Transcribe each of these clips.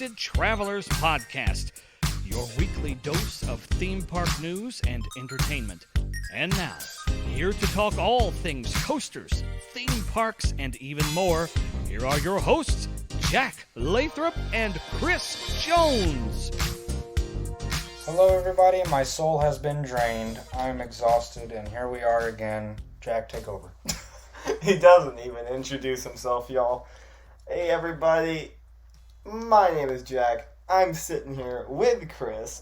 Connected Travelers Podcast, your weekly dose of theme park news and entertainment. And now, here to talk all things coasters, theme parks, and even more, here are your hosts, Jack Lathrop and Chris Jones. Hello everybody, my soul has been drained, I'm exhausted, and here we are again. Jack, take over. He doesn't even introduce himself, y'all. Hey everybody, my name is Jack. I'm sitting here with Chris.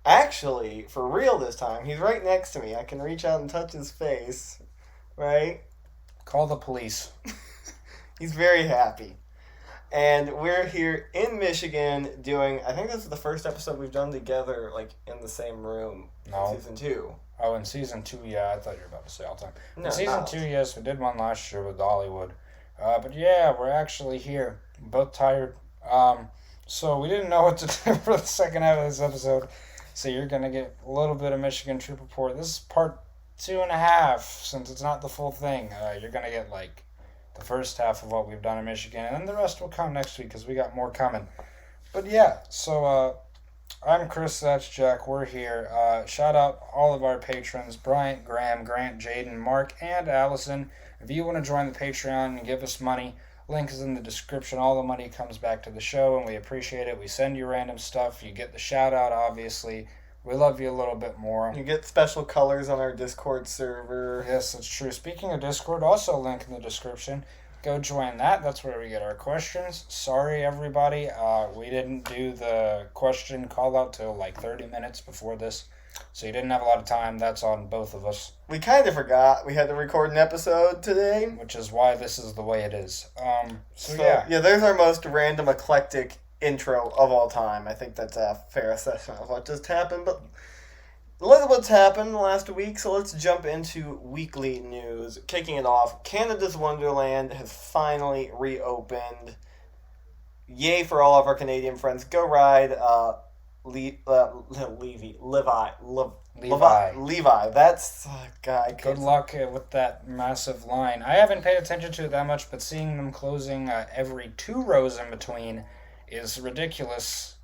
Actually, for real this time, he's right next to me. I can reach out and touch his face, right? Call the police. He's very happy. And we're here in Michigan doing, I think this is the first episode we've done together, like, in the same room. No. In Season 2. Oh, in Season 2, yeah, I thought you were about to say all the time. No, in Season 2, yes, we did one last year with Dollywood. But yeah, we're actually here. Both tired. So we didn't know what to do for the second half of this episode. So you're going to get a little bit of Michigan Trip Report. This is part 2.5, since it's not the full thing. You're going to get, like, the first half of what we've done in Michigan, and then the rest will come next week because we got more coming. But yeah, so I'm Chris, that's Jack, we're here. Shout out all of our patrons, Bryant, Graham, Grant, Jaden, Mark, and Allison. If you want to join the Patreon and give us money, link is in the description. All the money comes back to the show, and we appreciate it. We send you random stuff. You get the shout out, obviously. We love you a little bit more. You get special colors on our Discord server. Yes, that's true. Speaking of Discord, also link in the description. Go join that. That's where we get our questions. Sorry, everybody. We didn't do the question call out till like 30 minutes before this. So you didn't have a lot of time. That's on both of us. We kind of forgot we had to record an episode today. Which is why this is the way it is. So yeah. Yeah, there's our most random, eclectic intro of all time. I think that's a fair assessment of what just happened. But look at what's happened last week, so let's jump into weekly news. Kicking it off, Canada's Wonderland has finally reopened. Yay for all of our Canadian friends. Go ride Levi. That's God. Good luck with that massive line. I haven't paid attention to it that much, but seeing them closing every 2 rows in between is ridiculous.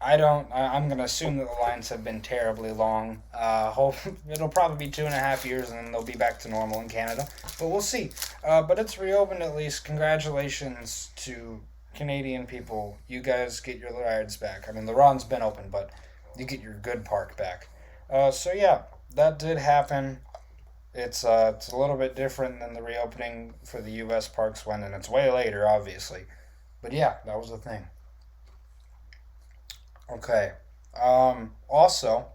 I'm going to assume that the lines have been terribly long. It'll probably be 2.5 years and then they'll be back to normal in Canada. But we'll see. But it's reopened at least. Congratulations to Canadian people. You guys get your rides back. I mean, the Ron's been open, but you get your good park back. So yeah, that did happen. It's a little bit different than the reopening for the U.S. parks went, and it's way later, obviously. But yeah, that was the thing. Okay. Also,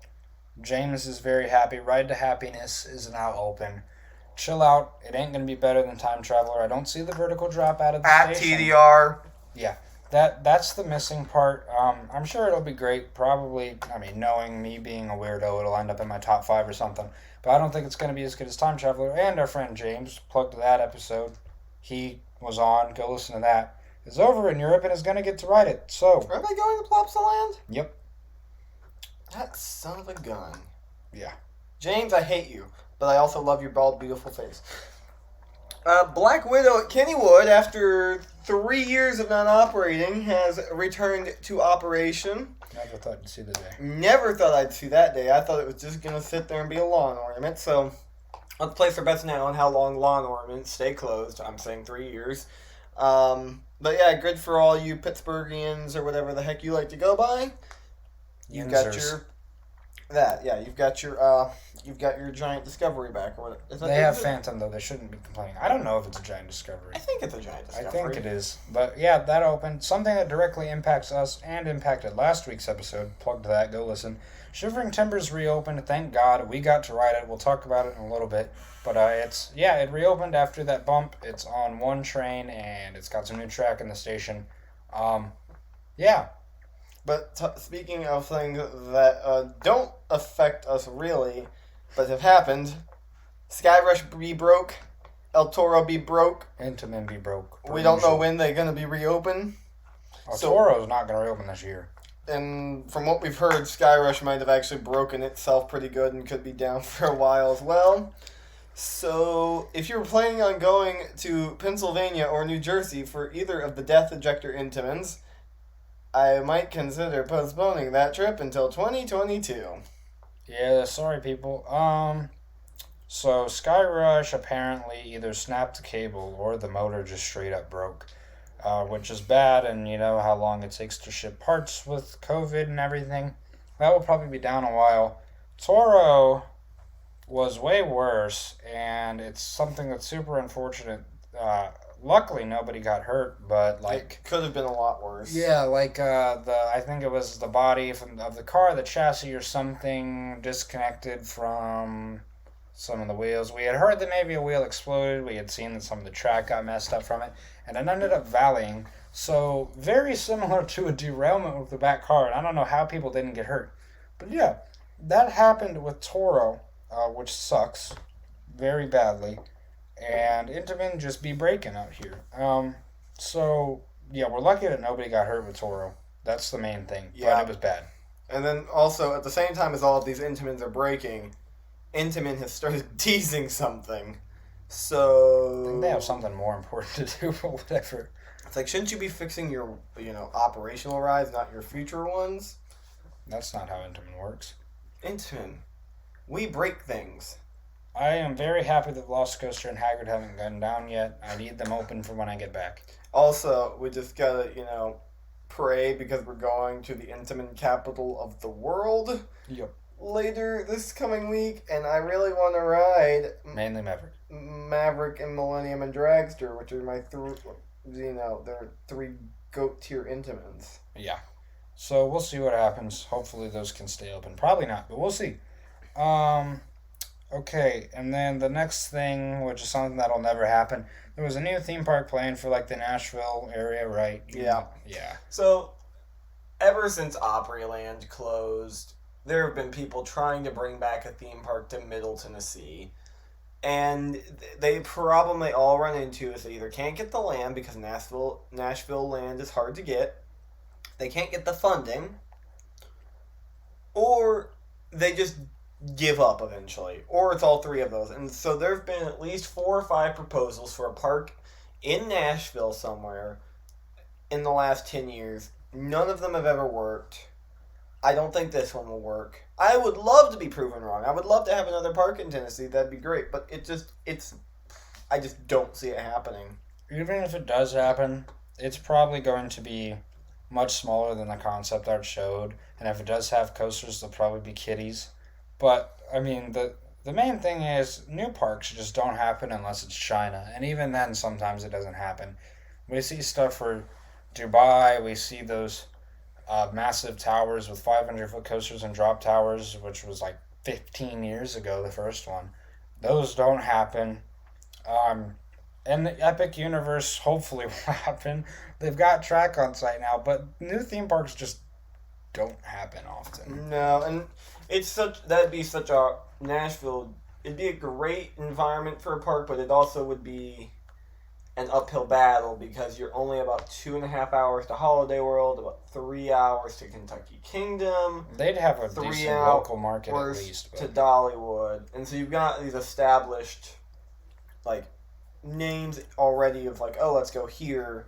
James is very happy. Ride to Happiness is now open. Chill out. It ain't going to be better than Time Traveler. I don't see the vertical drop out of the At station. TDR. Yeah. That's the missing part. I'm sure it'll be great. Probably, knowing me being a weirdo, it'll end up in my top 5 or something. But I don't think it's going to be as good as Time Traveler. And our friend James plugged that episode. He was on. Go listen to that. Is over in Europe and is going to get to ride it. So, Are they going to Plopsaland? Yep. That son of a gun. Yeah. James, I hate you, but I also love your bald, beautiful face. Black Widow at Kennywood, after 3 years of not operating, has returned to operation. Never thought you'd see the day. Never thought I'd see that day. I thought it was just going to sit there and be a lawn ornament. So, let's place our bets now on how long lawn ornaments stay closed. I'm saying 3 years. But yeah, good for all you Pittsburghians or whatever the heck you like to go by. You've got your giant Discovery back or whatever. They have Phantom though. They shouldn't be complaining. I don't know if it's a giant Discovery. I think it's a giant Discovery. I think it is. But yeah, that opened. Something that directly impacts us and impacted last week's episode. Plug to that. Go listen. Shivering Timbers reopened. Thank God. We got to ride it. We'll talk about it in a little bit. But it reopened after that bump. It's on one train and it's got some new track in the station. Yeah. But speaking of things that don't affect us really, but have happened, Skyrush be broke, El Toro be broke. Intamin be broke. We don't know when they're going to be reopened. El Toro's not going to reopen this year. And from what we've heard, Skyrush might have actually broken itself pretty good and could be down for a while as well. So, if you're planning on going to Pennsylvania or New Jersey for either of the Death Ejector Intamins, I might consider postponing that trip until 2022. Yeah, sorry, people. So Sky Rush apparently either snapped the cable or the motor just straight up broke, which is bad. And you know how long it takes to ship parts with COVID and everything. That will probably be down a while. Toro was way worse, and it's something that's super unfortunate. Luckily, nobody got hurt, but like It could have been a lot worse. yeah, like I think it was the body of the car, the chassis or something disconnected from some of the wheels. We had heard that maybe a wheel exploded. We had seen that some of the track got messed up from it, and it ended up valleying. So very similar to a derailment with the back car. And I don't know how people didn't get hurt, but yeah, that happened with Toro, which sucks very badly. And Intamin just be breaking out here. So yeah, we're lucky that nobody got hurt with Toro. That's the main thing. Yeah. But it was bad. And then also, at the same time as all of these Intamins are breaking, Intamin has started teasing something. I So think they have something more important to do, but whatever. it's like, shouldn't you be fixing your, operational rides, not your future ones? That's not how Intamin works. Intamin, we break things. I am very happy that Lost Coaster and Haggard haven't gone down yet. I need them open for when I get back. Also, we just gotta, pray because we're going to the Intamin capital of the world Yep. later this coming week, and I really want to ride Mainly Maverick. Maverick and Millennium and Dragster, which are my they're three GOAT tier Intamins. Yeah. So we'll see what happens. Hopefully those can stay open. Probably not, but we'll see. Okay, and then the next thing, which is something that'll never happen, there was a new theme park planned for like the Nashville area, right? Yeah. Yeah. So, ever since Opryland closed, there have been people trying to bring back a theme park to Middle Tennessee. And the problem they all run into is they either can't get the land because Nashville land is hard to get, they can't get the funding, or they just give up eventually, or it's all three of those. And so there have been at least 4 or 5 proposals for a park in Nashville somewhere in the last 10 years. None of them have ever worked. I don't think this one will work. I would love to be proven wrong. I would love to have another park in Tennessee. That'd be great. But I just don't see it happening. Even if it does happen, it's probably going to be much smaller than the concept art showed. And if it does have coasters, they'll probably be kiddies. But, I mean, the main thing is new parks just don't happen unless it's China. And even then, sometimes it doesn't happen. We see stuff for Dubai. We see those massive towers with 500-foot coasters and drop towers, which was like 15 years ago, the first one. Those don't happen. And the Epic Universe hopefully will happen. They've got track on site now, but new theme parks just don't happen often. No, and that'd be such a Nashville. It'd be a great environment for a park, but it also would be an uphill battle because you're only about 2.5 hours to Holiday World, about 3 hours to Kentucky Kingdom. They'd have a 3 decent local market at least. But to Dollywood, and so you've got these established, names already of oh, let's go here.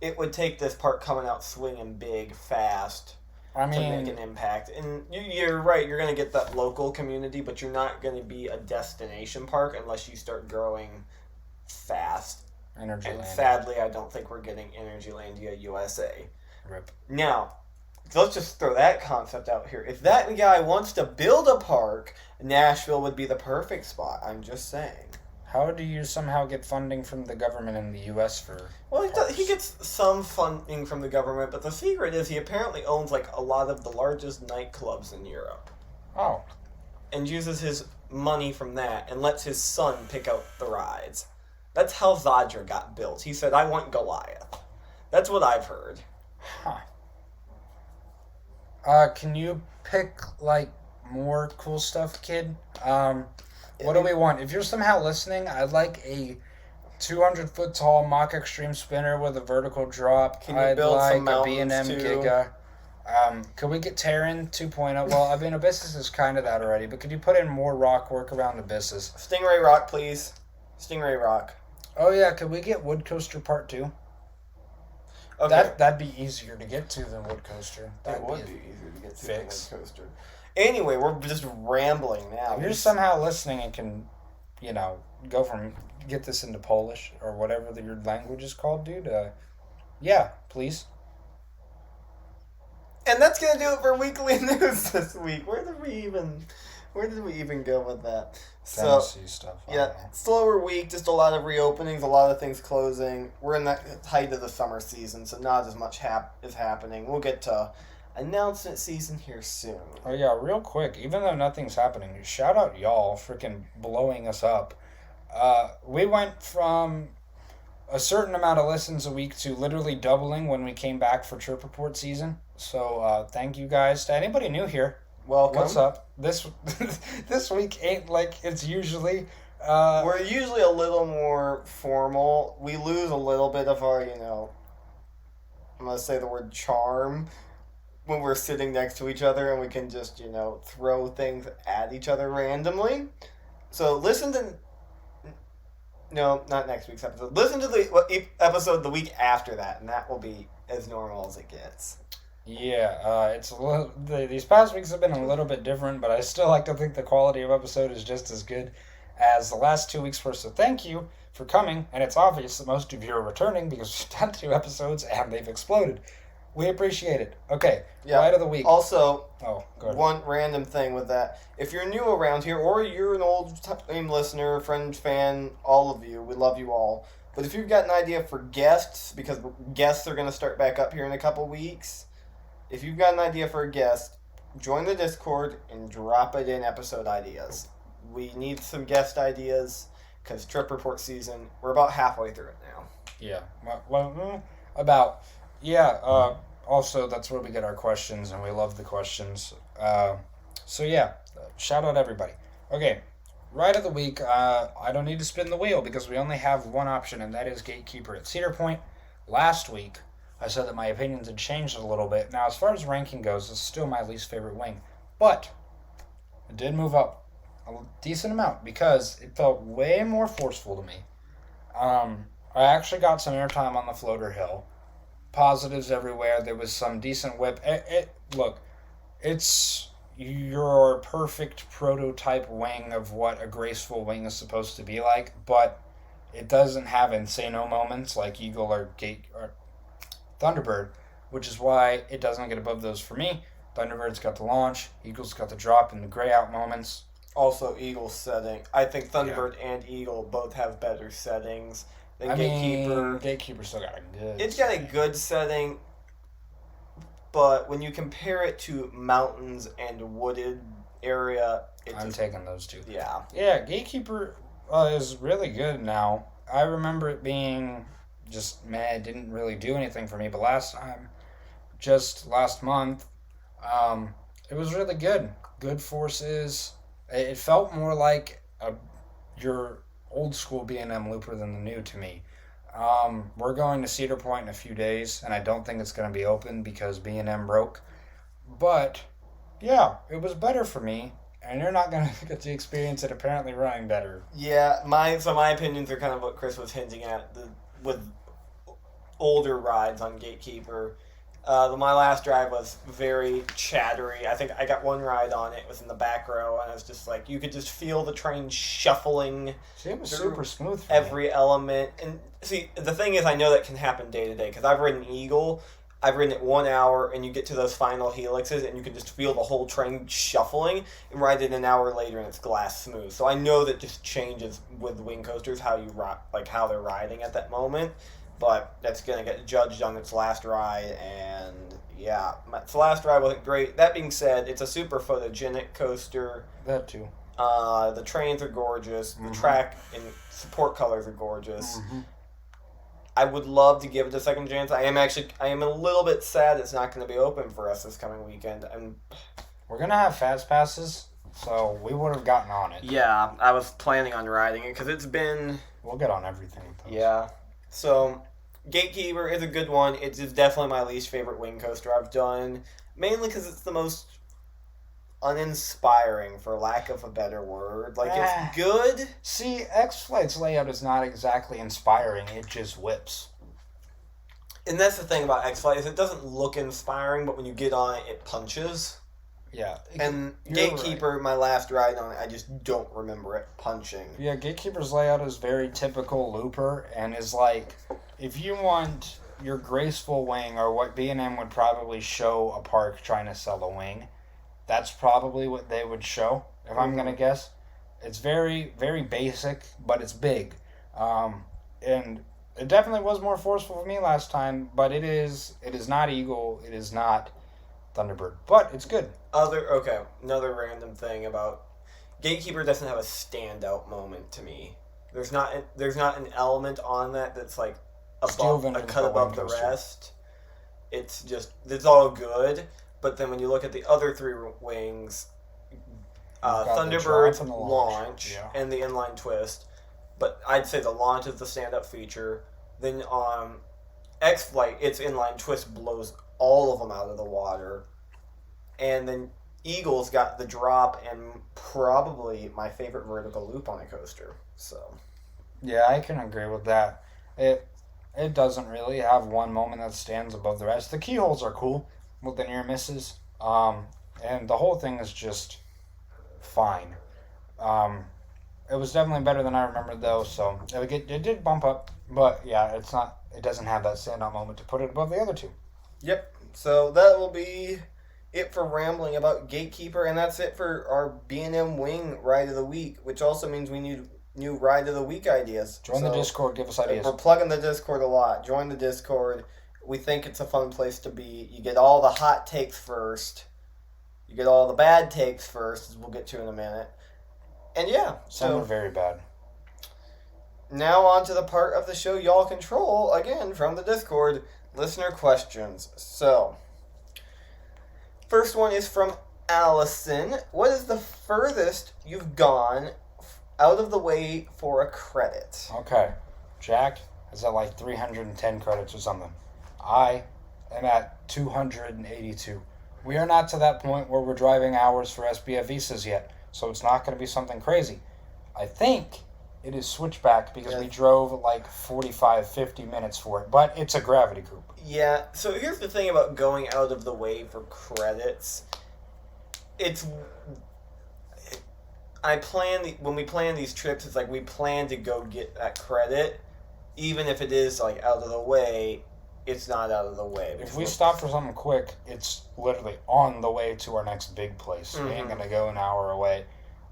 It would take this park coming out swinging big, fast. I mean, to make an impact. And you're right, you're going to get that local community, but you're not going to be a destination park unless you start growing fast. Energyland. And sadly, I don't think we're getting Energylandia USA. Rip. Now, let's just throw that concept out here. If that guy wants to build a park, Nashville would be the perfect spot. I'm just saying. How do you somehow get funding from the government in the U.S. for Well, parks? he gets some funding from the government, but the secret is he apparently owns a lot of the largest nightclubs in Europe. Oh. And uses his money from that and lets his son pick out the rides. That's how Zadra got built. He said, I want Goliath. That's what I've heard. Huh. Can you pick, more cool stuff, kid? What do we want? If you're somehow listening, I'd like a 200-foot tall Mach Extreme spinner with a vertical drop. Can you build some mountains, a B&M too? Giga. Could we get Terran 2.0? Well, Abyssus is kind of that already, but could you put in more rock work around Abyssus? Stingray Rock, please. Stingray Rock. Oh, yeah, could we get Wood Coaster Part 2? Okay. That'd be easier to get to than wood coaster. That would be easier to get to fix. than wood coaster. Anyway, we're just rambling now. If you're somehow listening and can, go get this into Polish or whatever your language is called, dude. Yeah, please. And that's gonna do it for weekly news this week. Where did we even go with that? Tennessee stuff. Yeah, slower week, just a lot of reopenings, a lot of things closing. We're in that height of the summer season, so not as much is happening. We'll get to announcement season here soon. Oh yeah, real quick, even though nothing's happening, shout out y'all freaking blowing us up. We went from a certain amount of listens a week to literally doubling when we came back for Trip Report season. So thank you guys. To anybody new here, welcome. What's up? This week ain't like it's usually. We're usually a little more formal. We lose a little bit of our, I'm going to say the word charm when we're sitting next to each other and we can just, throw things at each other randomly. So listen to... No, not next week's episode. Listen to the episode the week after that, and that will be as normal as it gets. Yeah, it's a little. These past weeks have been a little bit different, but I still like to think the quality of episode is just as good as the last 2 weeks were. So thank you for coming, and it's obvious that most of you are returning because we've done 2 episodes and they've exploded. We appreciate it. Okay, Ride of the week. Also, go ahead. One random thing with that. If you're new around here, or you're an old-time listener, friend, fan, all of you, we love you all. But if you've got an idea for guests, because guests are going to start back up here in a couple weeks, if you've got an idea for a guest, join the Discord and drop it in episode ideas. We need some guest ideas, because Trip Report season, we're about halfway through it now. Yeah. Also, that's where we get our questions, and we love the questions. Shout out everybody. Okay, Ride of the week. I don't need to spin the wheel because we only have one option, and that is Gatekeeper at Cedar Point. Last week, I said that my opinions had changed a little bit. Now, as far as ranking goes, it's still my least favorite wing, but it did move up a decent amount because it felt way more forceful to me. I actually got some airtime on the floater hill. Positives everywhere. There was some decent whip. Look, it's your perfect prototype wing of what a graceful wing is supposed to be like, but it doesn't have insano moments like Eagle or Thunderbird, which is why it doesn't get above those for me. Thunderbird's got the launch, Eagle's got the drop and the gray out moments. Also, Eagle's setting. I think Thunderbird and Eagle both have better settings. Gatekeeper still got a good. It's got a good setting, but when you compare it to mountains and wooded area, I'm taking those two. Yeah. Yeah, Gatekeeper is really good now. I remember it being just it didn't really do anything for me, but last month, it was really good. Good forces. It felt more like your old school B&M looper than the new to me. We're going to Cedar Point in a few days, and I don't think it's going to be open because B&M broke. But, yeah, it was better for me, and you're not going to get to experience it apparently running better. Yeah, my opinions are kind of what Chris was hinting at with older rides on Gatekeeper. My last drive was very chattery. I think I got one ride on it. It was in the back row, and I was just like, you could just feel the train shuffling. See, it was super smooth for every element. And see, the thing is, I know that can happen day to day, because I've ridden Eagle. I've ridden it 1 hour, and you get to those final helixes, and you can just feel the whole train shuffling, and ride it an hour later, and it's glass smooth. So I know that just changes with wing coasters, how they're riding at that moment. But that's going to get judged on its last ride, and yeah, its last ride wasn't great. That being said, it's a super photogenic coaster. That too. The trains are gorgeous. The track and support colors are gorgeous. Mm-hmm. I would love to give it a second chance. I am a little bit sad it's not going to be open for us this coming weekend. We're going to have fast passes, so we would have gotten on it. Yeah, I was planning on riding it because it's been... We'll get on everything with those. Yeah. So, Gatekeeper is a good one. It is definitely my least favorite wing coaster I've done, mainly because it's the most uninspiring, for lack of a better word. It's good. See, X-Flight's layout is not exactly inspiring. It just whips. And that's the thing about X-Flight, is it doesn't look inspiring, but when you get on it, it punches. Yeah. And You're Gatekeeper, right. my last ride on it, I just don't remember it punching. Yeah, Gatekeeper's layout is very typical looper and is like, if you want your graceful wing, or what B&M would probably show a park trying to sell a wing, that's probably what they would show, if I'm going to guess. It's very, very basic, but it's big. And it definitely was more forceful for me last time, but it is not Eagle, it is not Thunderbird, but it's good. Another random thing about Gatekeeper doesn't have a standout moment to me. There's not an element on that that's like a cut above the rest. It's all good, but then when you look at the other three wings, Thunderbird's launch and the inline twist, but I'd say the launch is the stand-up feature. Then on X-Flight, its inline twist blows all of them out of the water. And then Eagle's got the drop and probably my favorite vertical loop on a coaster. So yeah, I can agree with that. It doesn't really have one moment that stands above the rest. The keyholes are cool with the near misses. And the whole thing is just fine. It was definitely better than I remembered though, so it did bump up, but yeah, it doesn't have that standout moment to put it above the other two. Yep. So that will be it for rambling about Gatekeeper, and that's it for our B&M Wing Ride of the Week, which also means we need new Ride of the Week ideas. Join the Discord, give us ideas. We're plugging the Discord a lot. Join the Discord. We think it's a fun place to be. You get all the hot takes first. You get all the bad takes first, as we'll get to in a minute. And yeah, some are very bad. Now on to the part of the show y'all control, again, from the Discord, listener questions. So, first one is from Allison. What is the furthest you've gone out of the way for a credit? Okay. Jack is at like 310 credits or something. I am at 282. We are not to that point where we're driving hours for SBF visas yet, so it's not going to be something crazy. I think it is Switchback because we drove like 45, 50 minutes for it, but it's a gravity group. Yeah, so here's the thing about going out of the way for credits. When we plan these trips, it's like we plan to go get that credit, even if it is like out of the way. It's not out of the way. If we stop for something quick, it's literally on the way to our next big place. We ain't going to go an hour away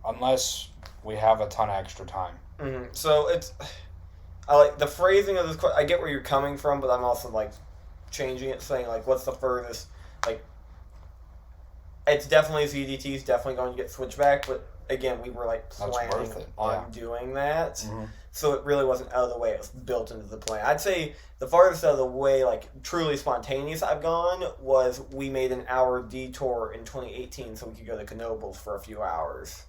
unless we have a ton of extra time. Mm-hmm. So I like the phrasing of this question. I get where you're coming from, but I'm also like changing it, saying like, what's the furthest? Like, it's definitely ZDT is definitely going to get Switchback, but again, we were like planning on doing that. Mm-hmm. So it really wasn't out of the way. It was built into the plan. I'd say the farthest out of the way, like truly spontaneous I've gone, was we made an hour detour in 2018 so we could go to Knoebels for a few hours.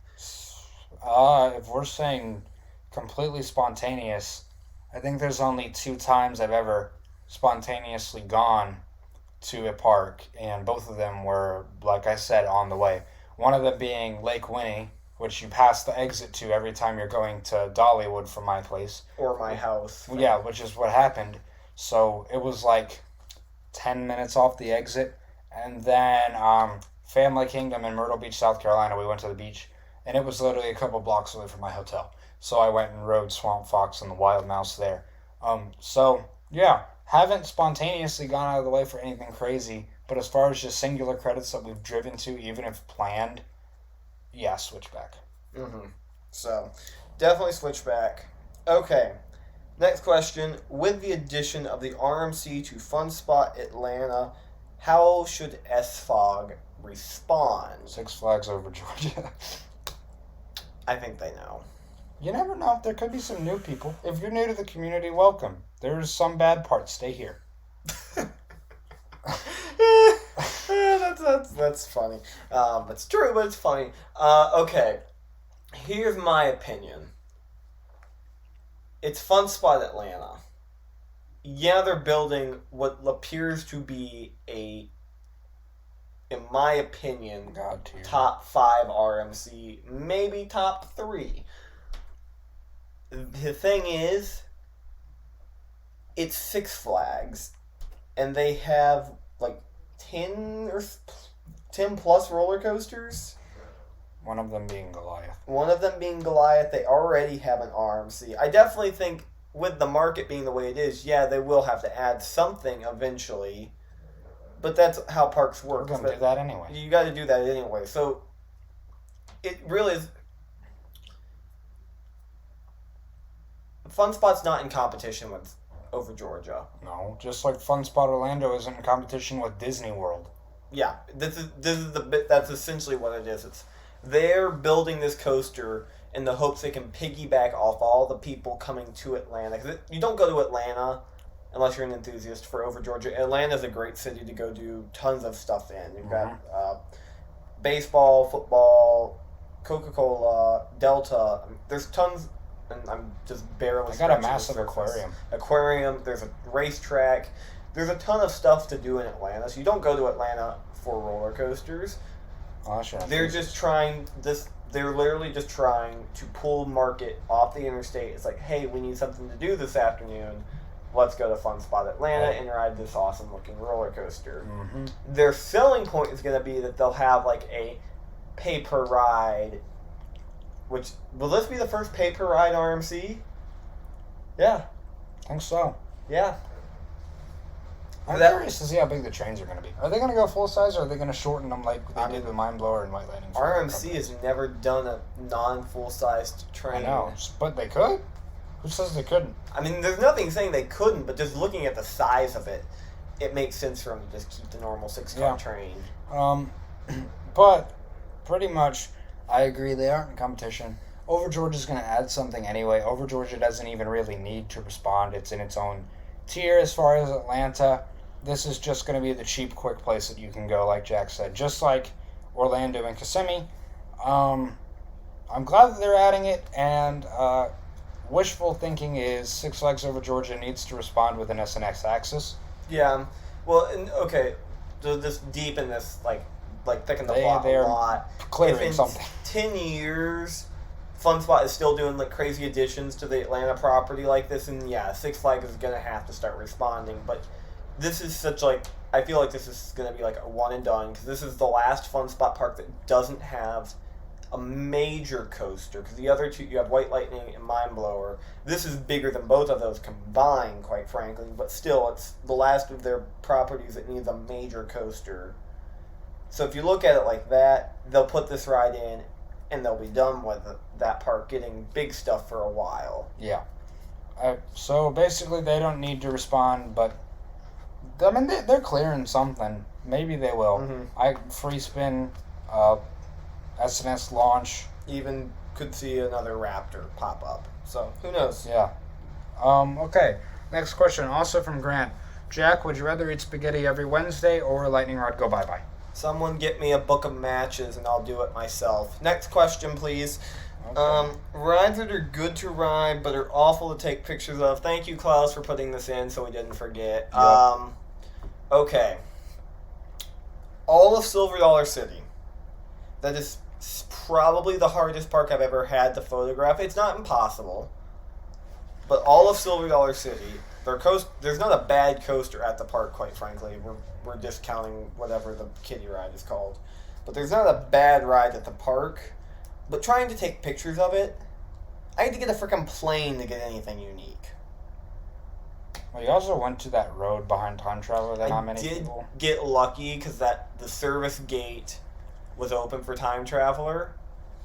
If we're saying completely spontaneous, I think there's only 2 times I've ever spontaneously gone to a park, and both of them were, like I said, on the way. One of them being Lake Winnie, which you pass the exit to every time you're going to Dollywood from my place. Or my house. Yeah, which is what happened. So it was like 10 minutes off the exit. And then Family Kingdom in Myrtle Beach, South Carolina, we went to the beach. And it was literally a couple blocks away from my hotel. So I went and rode Swamp Fox and the Wild Mouse there. So, yeah, haven't spontaneously gone out of the way for anything crazy. But as far as just singular credits that we've driven to, even if planned, yeah, Switchback. Mm-hmm. So, definitely Switchback. Okay. Next question. With the addition of the RMC to Fun Spot Atlanta, how should SFOG respond? Six Flags Over Georgia. I think they know. You never know. There could be some new people. If you're new to the community, welcome. There's some bad parts. Stay here. That's funny. It's true, but it's funny. Okay. Here's my opinion. It's Fun Spot Atlanta. Yeah, they're building what appears to be in my opinion, top 5 RMC, maybe top 3. The thing is, it's Six Flags. and they have like 10 or 10 plus roller coasters. One of them being Goliath. One of them being Goliath. They already have an RMC. I definitely think with the market being the way it is, yeah, they will have to add something eventually. But that's how parks work. We're going to do that anyway. You got to do that anyway. So it really is. Fun Spot's not in competition with Over Georgia. No, just like Fun Spot Orlando isn't in competition with Disney World. Yeah, this is the bit. That's essentially what it is. They're building this coaster in the hopes they can piggyback off all the people coming to Atlanta. Because you don't go to Atlanta unless you're an enthusiast for Over Georgia. Atlanta's a great city to go do tons of stuff in. You've got baseball, football, Coca-Cola, Delta. There's tons, and I'm just barely. I got a massive aquarium. There's a racetrack. There's a ton of stuff to do in Atlanta. So you don't go to Atlanta for roller coasters. Oh, sure. They're literally just trying to pull market off the interstate. It's like, hey, we need something to do this afternoon. Let's go to Fun Spot Atlanta and ride this awesome looking roller coaster. Mm-hmm. Their selling point is going to be that they'll have like a pay per ride. Which, will this be the first pay per ride RMC? Yeah. I think so. Yeah. I'm curious to see how big the trains are going to be. Are they going to go full size, or are they going to shorten them like they did with Mind Blower and White Lightning? RMC has never done a non-full sized train. I know, but they could. Who says they couldn't? I mean, there's nothing saying they couldn't, but just looking at the size of it, it makes sense for them to just keep the normal 6-car train. But pretty much, I agree. They aren't in competition. Over Georgia's going to add something anyway. Over Georgia doesn't even really need to respond. It's in its own tier as far as Atlanta. This is just going to be the cheap, quick place that you can go, like Jack said. Just like Orlando and Kissimmee. I'm glad that they're adding it, and wishful thinking is Six Flags Over Georgia needs to respond with an SNX axis. Yeah. Well, okay, so this deep in this, like thicken the plot a lot. Clearing if in something. 10 years, Fun Spot is still doing like crazy additions to the Atlanta property like this, and yeah, Six Flags is going to have to start responding, but this is such I feel like this is going to be like a one and done, because this is the last Fun Spot park that doesn't have a major coaster, because the other two, you have White Lightning and Mind Blower. This is bigger than both of those combined, quite frankly, but still, it's the last of their properties that needs a major coaster. So if you look at it like that, they'll put this ride in, and they'll be done with that park getting big stuff for a while. Yeah. So basically, they don't need to respond, but I mean, they're clearing something. Maybe they will. Mm-hmm. Free spin, SNS launch. Even could see another Raptor pop up. So, who knows? Yeah. Okay. Next question, also from Grant. Jack, would you rather eat spaghetti every Wednesday or lightning rod go bye-bye? Someone get me a book of matches and I'll do it myself. Next question, please. Okay. Rides that are good to ride but are awful to take pictures of. Thank you, Klaus, for putting this in so we didn't forget. Yep. Okay. All of Silver Dollar City. That is probably the hardest park I've ever had to photograph. It's not impossible. But all of Silver Dollar City, there's not a bad coaster at the park, quite frankly. We're discounting whatever the kiddie ride is called. But there's not a bad ride at the park. But trying to take pictures of it, I had to get a freaking plane to get anything unique. Well, you also went to that road behind Time Traveler that not many people. I did get lucky because the service gate was open for Time Traveler,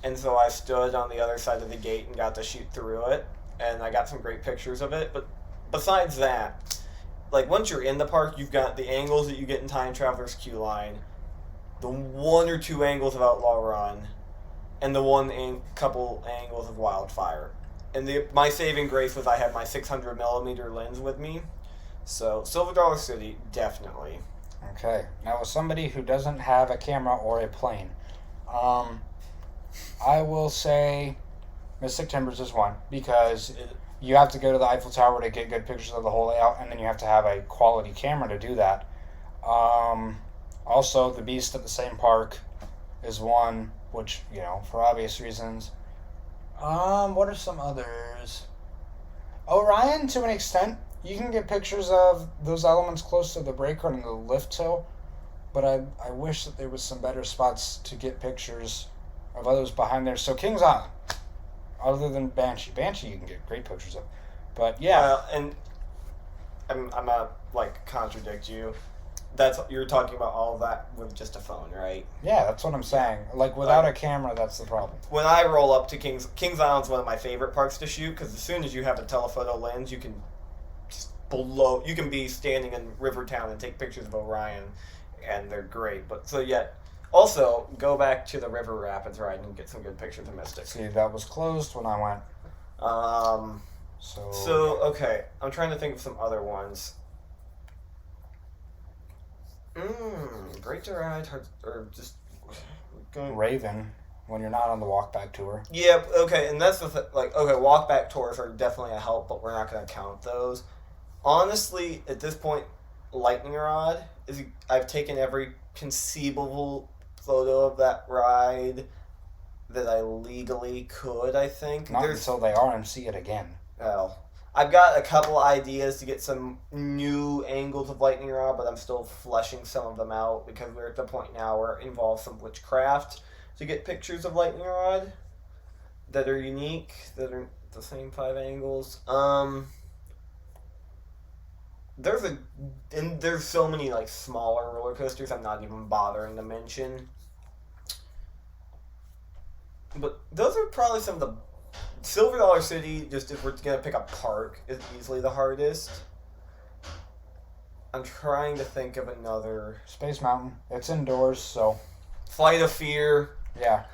and so I stood on the other side of the gate and got to shoot through it, and I got some great pictures of it. But besides that, like, once you're in the park, you've got the angles that you get in Time Traveler's queue line, the 1 or 2 angles of Outlaw Run, and the couple angles of Wildfire. And my saving grace was I had my 600mm lens with me. So, Silver Dollar City, definitely. Okay. Now, as somebody who doesn't have a camera or a plane, I will say Mystic Timbers is one, because you have to go to the Eiffel Tower to get good pictures of the whole layout, and then you have to have a quality camera to do that. Also, the Beast at the same park is one, which, for obvious reasons. What are some others? Orion, to an extent. you can get pictures of those elements close to the breaker and the lift hill, but I wish that there was some better spots to get pictures of others behind there. So Kings Island, other than Banshee you can get great pictures of, but yeah. And I'm not like contradict you. You're talking about all of that with just a phone, right? Yeah, that's what I'm saying. Like, without a camera, that's the problem. When I roll up to Kings Island's one of my favorite parks to shoot, because as soon as you have a telephoto lens, you can you can be standing in Rivertown and take pictures of Orion, and they're great. But so yet, also go back to the River Rapids ride and get some good pictures of Mystic. See, that was closed when I went. So okay, I'm trying to think of some other ones. Great to ride, or just going. Raven, when you're not on the walkback tour. Yeah, okay, and that's the walkback tours are definitely a help, but we're not going to count those. Honestly, at this point, Lightning Rod I've taken every conceivable photo of that ride that I legally could. I think not until they RMC it again. Oh. I've got a couple ideas to get some new angles of Lightning Rod, but I'm still fleshing some of them out because we're at the point now where it involves some witchcraft to get pictures of Lightning Rod that are unique, that are the same 5 angles. There's so many like smaller roller coasters I'm not even bothering to mention. But those are probably some of the Silver Dollar City, just if we're going to pick a park, is easily the hardest. I'm trying to think of another. Space Mountain. It's indoors, so. Flight of Fear. Yeah.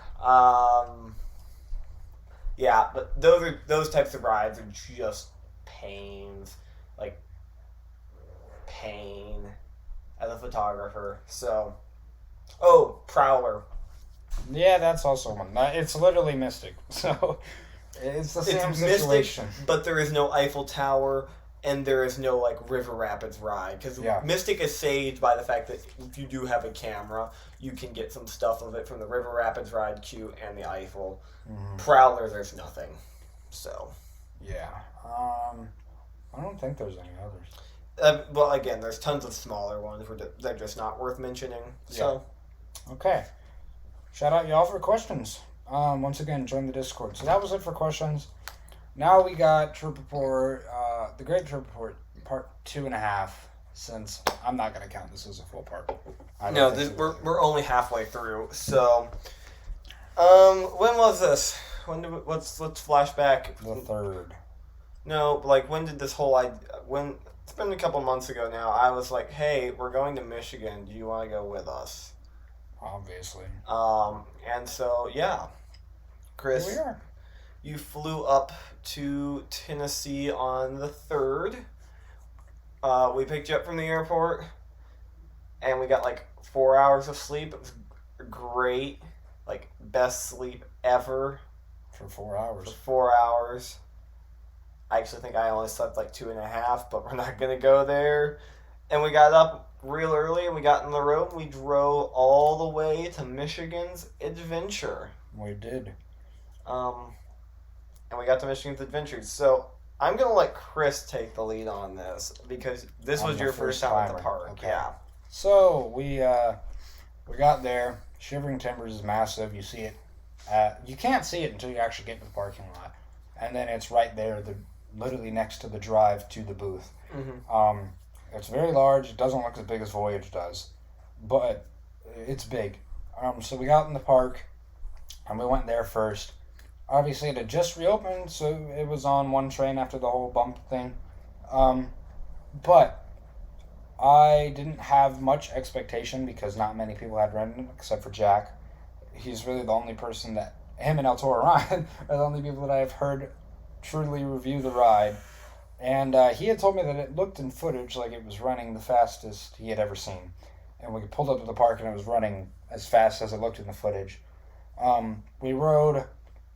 Yeah, but those types of rides are just pains. Like, pain as a photographer. So. Oh, Prowler. Yeah, that's also one. It's literally Mystic, so. It's the same situation. Mystic, but there is no Eiffel Tower, and there is no like River Rapids ride. Because Mystic is saved by the fact that if you do have a camera, you can get some stuff of it from the River Rapids ride queue and the Eiffel. Mm-hmm. Prowler, there's nothing. So. Yeah. I don't think there's any others. Well, again, there's tons of smaller ones where they're just not worth mentioning. So. Yeah. Okay. Shout out y'all for questions. Once again, join the Discord. So that was it for questions. Now we got Trip Report, the Great Trip Report, part 2.5, since I'm not going to count this as a full part. No, we're only halfway through. So, when was this? Let's flash back. The 3rd. No, like when did this whole it's been a couple months ago now. I was like, hey, we're going to Michigan. Do you want to go with us? Obviously. And so, yeah. Chris, here we are. You flew up to Tennessee on the 3rd. We picked you up from the airport, and we got like 4 hours of sleep. It was great. Like, best sleep ever. For 4 hours. For 4 hours. I actually think I only slept like 2.5, but we're not going to go there. And we got up real early, and we got in the road. We drove all the way to Michigan's Adventure. We did. And we got to Michigan's Adventures. So I'm going to let Chris take the lead on this because this was your first time at the park. Okay. Yeah. So we got there. Shivering Timbers is massive. You see it. You can't see it until you actually get to the parking lot. And then it's right there, literally next to the drive to the booth. Mm-hmm. It's very large. It doesn't look as big as Voyage does, but it's big. So we got in the park, and we went there first. Obviously, it had just reopened, so it was on one train after the whole bump thing. But I didn't have much expectation because not many people had rented it, except for Jack. He's really the only person that, him and El Toro Ryan, are the only people that I've heard truly review the ride. And he had told me that it looked in footage like it was running the fastest he had ever seen. And we pulled up to the park and it was running as fast as it looked in the footage. We rode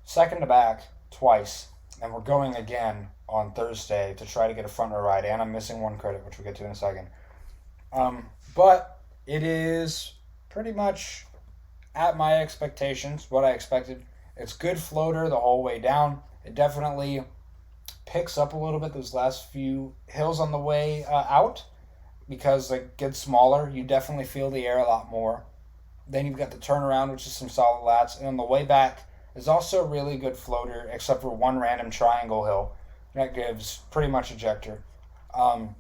second to back twice, and we're going again on Thursday to try to get a front row ride. And I'm missing one credit, which we'll get to in a second. But it is pretty much at my expectations, what I expected. It's good floater the whole way down. It definitely picks up a little bit those last few hills on the way out because it gets smaller. You definitely feel the air a lot more. Then you've got the turnaround, which is some solid lats. And on the way back is also a really good floater, except for one random triangle hill. That gives pretty much ejector. And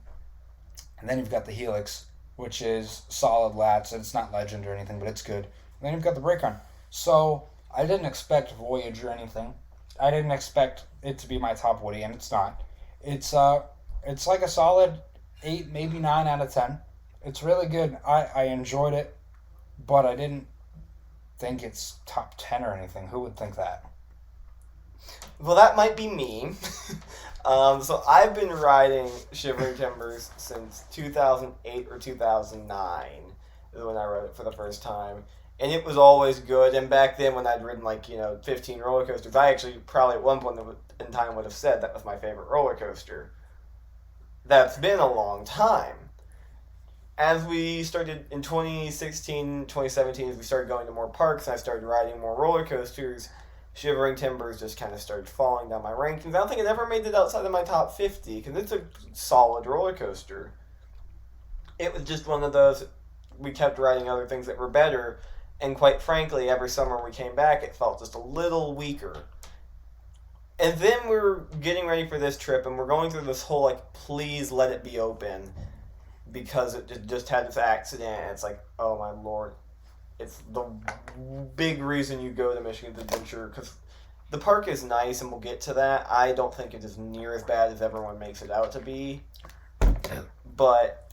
then you've got the helix, which is solid lats. And it's not legend or anything, but it's good. And then you've got the brake run. So I didn't expect Voyage or anything. I didn't expect it to be my top Woody, and it's not. It's like a solid 8, maybe 9 out of 10. It's really good. I enjoyed it, but I didn't think it's top 10 or anything. Who would think that? Well, that might be me. So I've been riding Shivering Timbers since 2008 or 2009 is when I rode it for the first time. And it was always good. And back then when I'd ridden 15 roller coasters, I actually probably at one point in time would have said that was my favorite roller coaster. That's been a long time. As we started in 2016, 2017, as we started going to more parks and I started riding more roller coasters, Shivering Timbers just kind of started falling down my rankings. I don't think it ever made it outside of my top 50 because it's a solid roller coaster. It was just one of those, we kept riding other things that were better, and quite frankly, every summer we came back, it felt just a little weaker. And then we were getting ready for this trip, and we're going through this whole, please let it be open, because it just had this accident, and it's like, oh my lord. It's the big reason you go to Michigan Adventure, because the park is nice, and we'll get to that. I don't think it is near as bad as everyone makes it out to be. But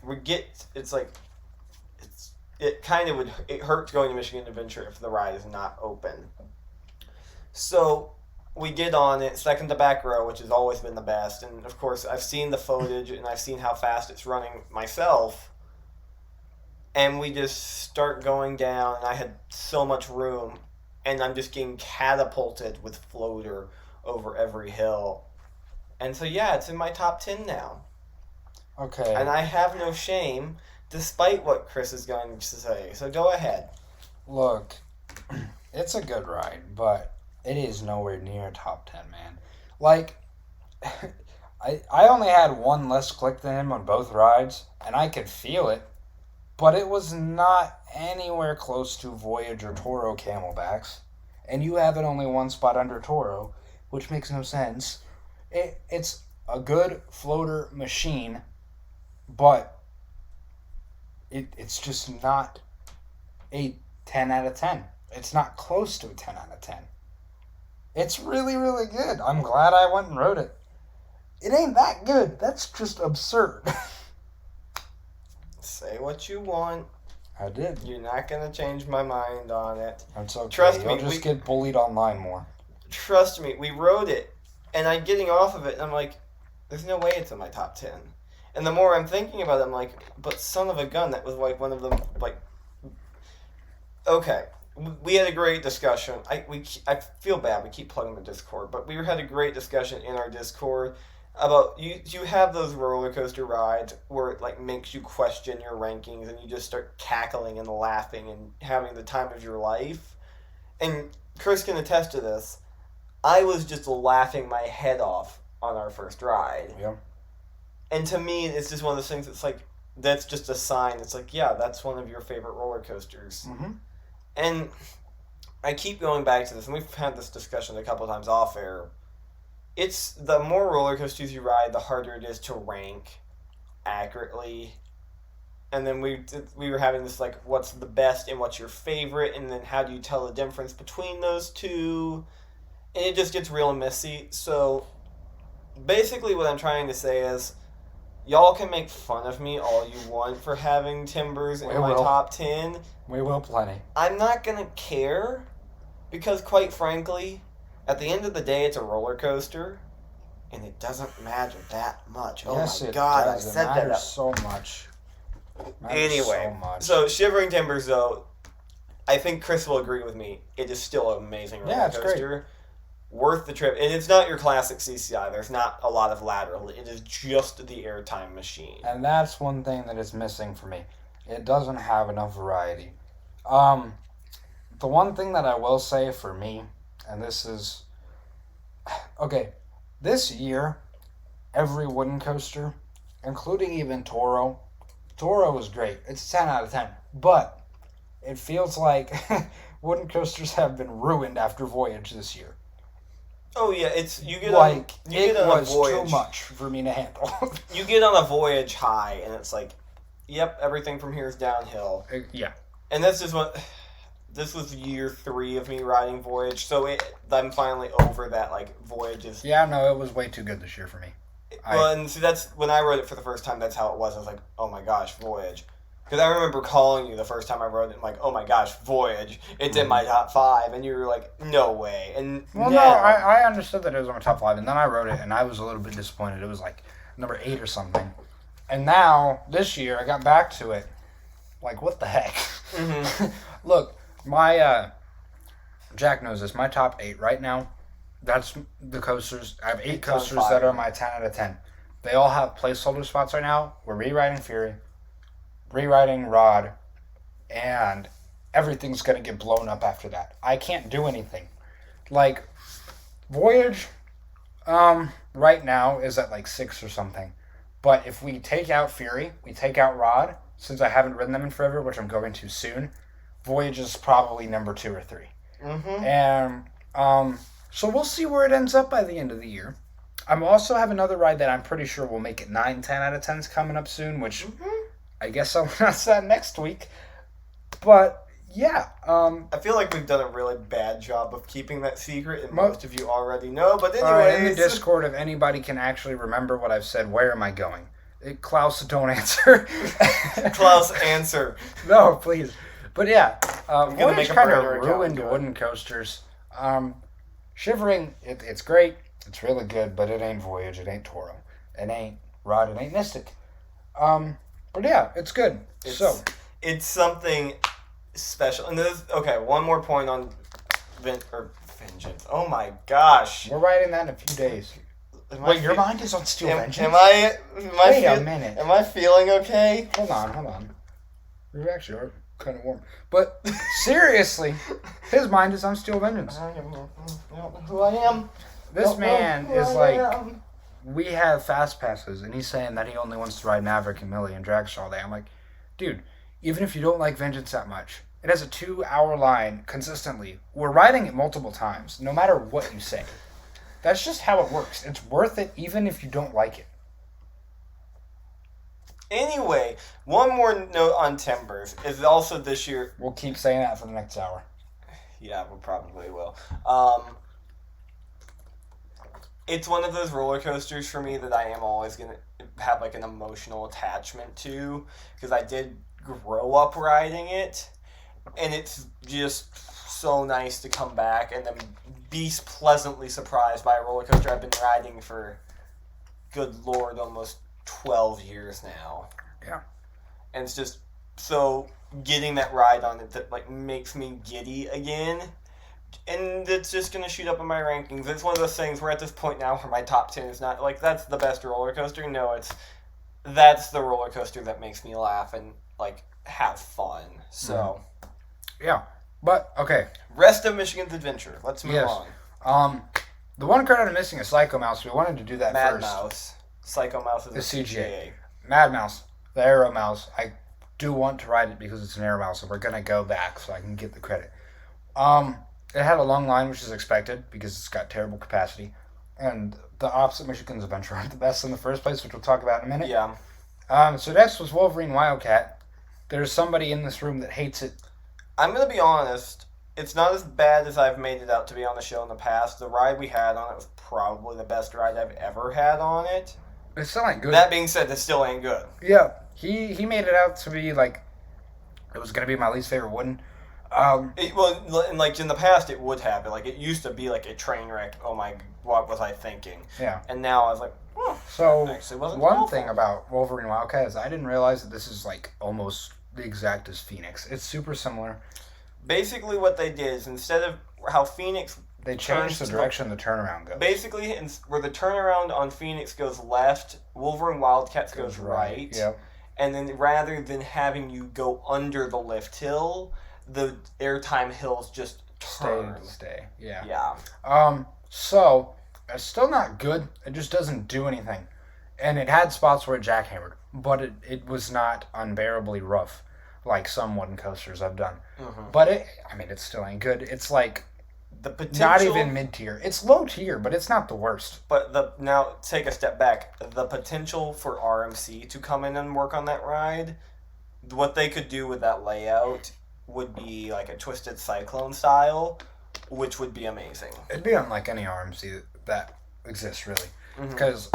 it hurts going to Michigan Adventure if the ride is not open. So we get on it, second to back row, which has always been the best. And of course, I've seen the footage and I've seen how fast it's running myself. And we just start going down, and I had so much room, and I'm just getting catapulted with floater over every hill. And so yeah, it's in my top 10 now. Okay. And I have no shame, despite what Chris is going to say. So go ahead. Look, it's a good ride, but it is nowhere near top 10, man. I only had one less click than him on both rides, and I could feel it, but it was not anywhere close to Voyage or Toro Camelbacks, and you have it only one spot under Toro, which makes no sense. It's a good floater machine, but it's just not a 10 out of 10. It's not close to a 10 out of 10. It's really, really good. I'm glad I went and rode it. It ain't that good. That's just absurd. Say what you want. I did. You're not going to change my mind on it. That's okay. Trust me. You'll just get bullied online more. Trust me. We rode it, and I'm getting off of it, and I'm like, there's no way it's in my top 10. And the more I'm thinking about it, I'm like, but son of a gun, that was one of them, okay. We had a great discussion. I feel bad. We keep plugging the Discord, but we had a great discussion in our Discord about you have those roller coaster rides where it makes you question your rankings and you just start cackling and laughing and having the time of your life. And Chris can attest to this. I was just laughing my head off on our first ride. Yeah. And to me, it's just one of those things that's just a sign. It's yeah, that's one of your favorite roller coasters. Mm-hmm. And I keep going back to this, and we've had this discussion a couple of times off air. It's the more roller coasters you ride, the harder it is to rank accurately. And then we were having this what's the best and what's your favorite, and then how do you tell the difference between those two? And it just gets real messy. So basically what I'm trying to say is, y'all can make fun of me all you want for having Timbers in my top 10. We will plenty. I'm not going to care, because quite frankly, at the end of the day, it's a roller coaster, and it doesn't matter that much. Oh yes, my God, does. I said it matters that. So much. Anyway, so Shivering Timbers, though, I think Chris will agree with me. It is still an amazing roller coaster. Great. Worth the trip. And it's not your classic CCI. There's not a lot of lateral. It is just the airtime machine. And that's one thing that is missing for me. It doesn't have enough variety. The one thing that I will say for me, and this is... Okay, this year, every wooden coaster, including even Toro. Toro was great. It's a 10 out of 10. But it feels like wooden coasters have been ruined after Voyage this year. Oh yeah, you get it on was a voyage. too much for me to handle. You get on a voyage high, and it's like, yep, everything from here is downhill. Yeah. And this was year 3 of me riding Voyage, so I'm finally over that, like, Voyage is... Yeah, no, it was way too good this year for me. And see, that's, when I rode it for the first time, that's how it was. I was like, oh my gosh, Voyage. Because I remember calling you the first time I rode it, I'm like, oh my gosh, Voyage, it's in my top 5, and you were like, no way. And well, now, no, I understood that it was on my top 5, and then I rode it, and I was a little bit disappointed. It was like number 8 or something. And now, this year, I got back to it. Like, what the heck? Mm-hmm. Look, my, Jack knows this, my top 8 right now, that's the coasters. I have 8 coasters that are my 10 out of 10. They all have placeholder spots right now. We're rewriting Fury, rewriting Rod, and everything's going to get blown up after that. I can't do anything. Like, Voyage, right now is at like 6 or something. But if we take out Fury, we take out Rod, since I haven't ridden them in forever, which I'm going to soon, Voyage is probably number 2 or 3. Mm-hmm. And, so we'll see where it ends up by the end of the year. I'm also have another ride that I'm pretty sure will make it 9, 10 out of 10s coming up soon, which I guess I'll announce that next week. But, yeah. I feel like we've done a really bad job of keeping that secret, and most of you already know. But anyway, in the Discord, if anybody can actually remember what I've said, where am I going? Klaus, don't answer. Klaus, answer. No, please. But yeah, Voyage kind of burner ruined account. wooden coasters. Shivering, it's great. It's really good, but it ain't Voyage. It ain't Toro. It ain't Rod. It ain't Mystic. But yeah, it's good. It's something special. And one more point on Vengeance. Oh my gosh. We're writing that in a few days. Wait, your mind is on Steel Vengeance? Wait a minute. Am I feeling okay? Hold on. We actually are kind of warm. But seriously, his mind is on Steel Vengeance. I don't know who I am. This man is like, we have fast passes, and he's saying that he only wants to ride Maverick and Millie and Dragster all day. I'm like, dude, even if you don't like Vengeance that much, it has a 2-hour line consistently. We're riding it multiple times, no matter what you say. That's just how it works. It's worth it even if you don't like it. Anyway, one more note on Timbers is also this year. We'll keep saying that for the next hour. Yeah, we probably will. It's one of those roller coasters for me that I am always going to have like an emotional attachment to, because I did grow up riding it, and it's just so nice to come back and then be pleasantly surprised by a roller coaster I've been riding for, good lord, almost 12 years now. Yeah. And it's just so getting that ride on it that like makes me giddy again. And it's just going to shoot up in my rankings. It's one of those things where at this point now where my top 10 is not like that's the best roller coaster. No, that's the roller coaster that makes me laugh and like have fun. So yeah. But okay. Rest of Michigan's Adventure. Let's move on. The one card I'm missing is Psycho Mouse. We wanted to do that Mad first. Mouse. Psycho Mouse is The a CGA. Mad Mouse. The Aero Mouse. I do want to ride it because it's an Aero Mouse, so we're gonna go back so I can get the credit. It had a long line, which is expected because it's got terrible capacity, and the opposite Michigan's Adventure aren't the best in the first place, which we'll talk about in a minute. Yeah. So next was Wolverine Wildcat. There's somebody in this room that hates it. I'm gonna be honest. It's not as bad as I've made it out to be on the show in the past. The ride we had on it was probably the best ride I've ever had on it. It still ain't good. That being said, it still ain't good. Yeah, he made it out to be like it was gonna be my least favorite wooden. Like in the past, it would have. Like it used to be like a train wreck. Oh my, what was I thinking? Yeah. And now I was like, so actually wasn't one awful. thing about Wolverine Wildcat is I didn't realize that this is like almost the exact as Phoenix. It's super similar. Basically, what they did is instead of how Phoenix, they changed the direction the turnaround goes. Basically, where the turnaround on Phoenix goes left, Wolverine Wildcats goes right. Yep. And then rather than having you go under the lift hill, the airtime hills just turn. Stay. Yeah. Yeah. So it's still not good. It just doesn't do anything. And it had spots where it jackhammered, but it was not unbearably rough like some wooden coasters I've done. Mm-hmm. But it still ain't good. It's like the potential, not even mid-tier. It's low tier, but it's not the worst. But now take a step back. The potential for RMC to come in and work on that ride, what they could do with that layout would be like a Twisted Cyclone style, which would be amazing. It'd be unlike any RMC that exists, really. Mm-hmm. Because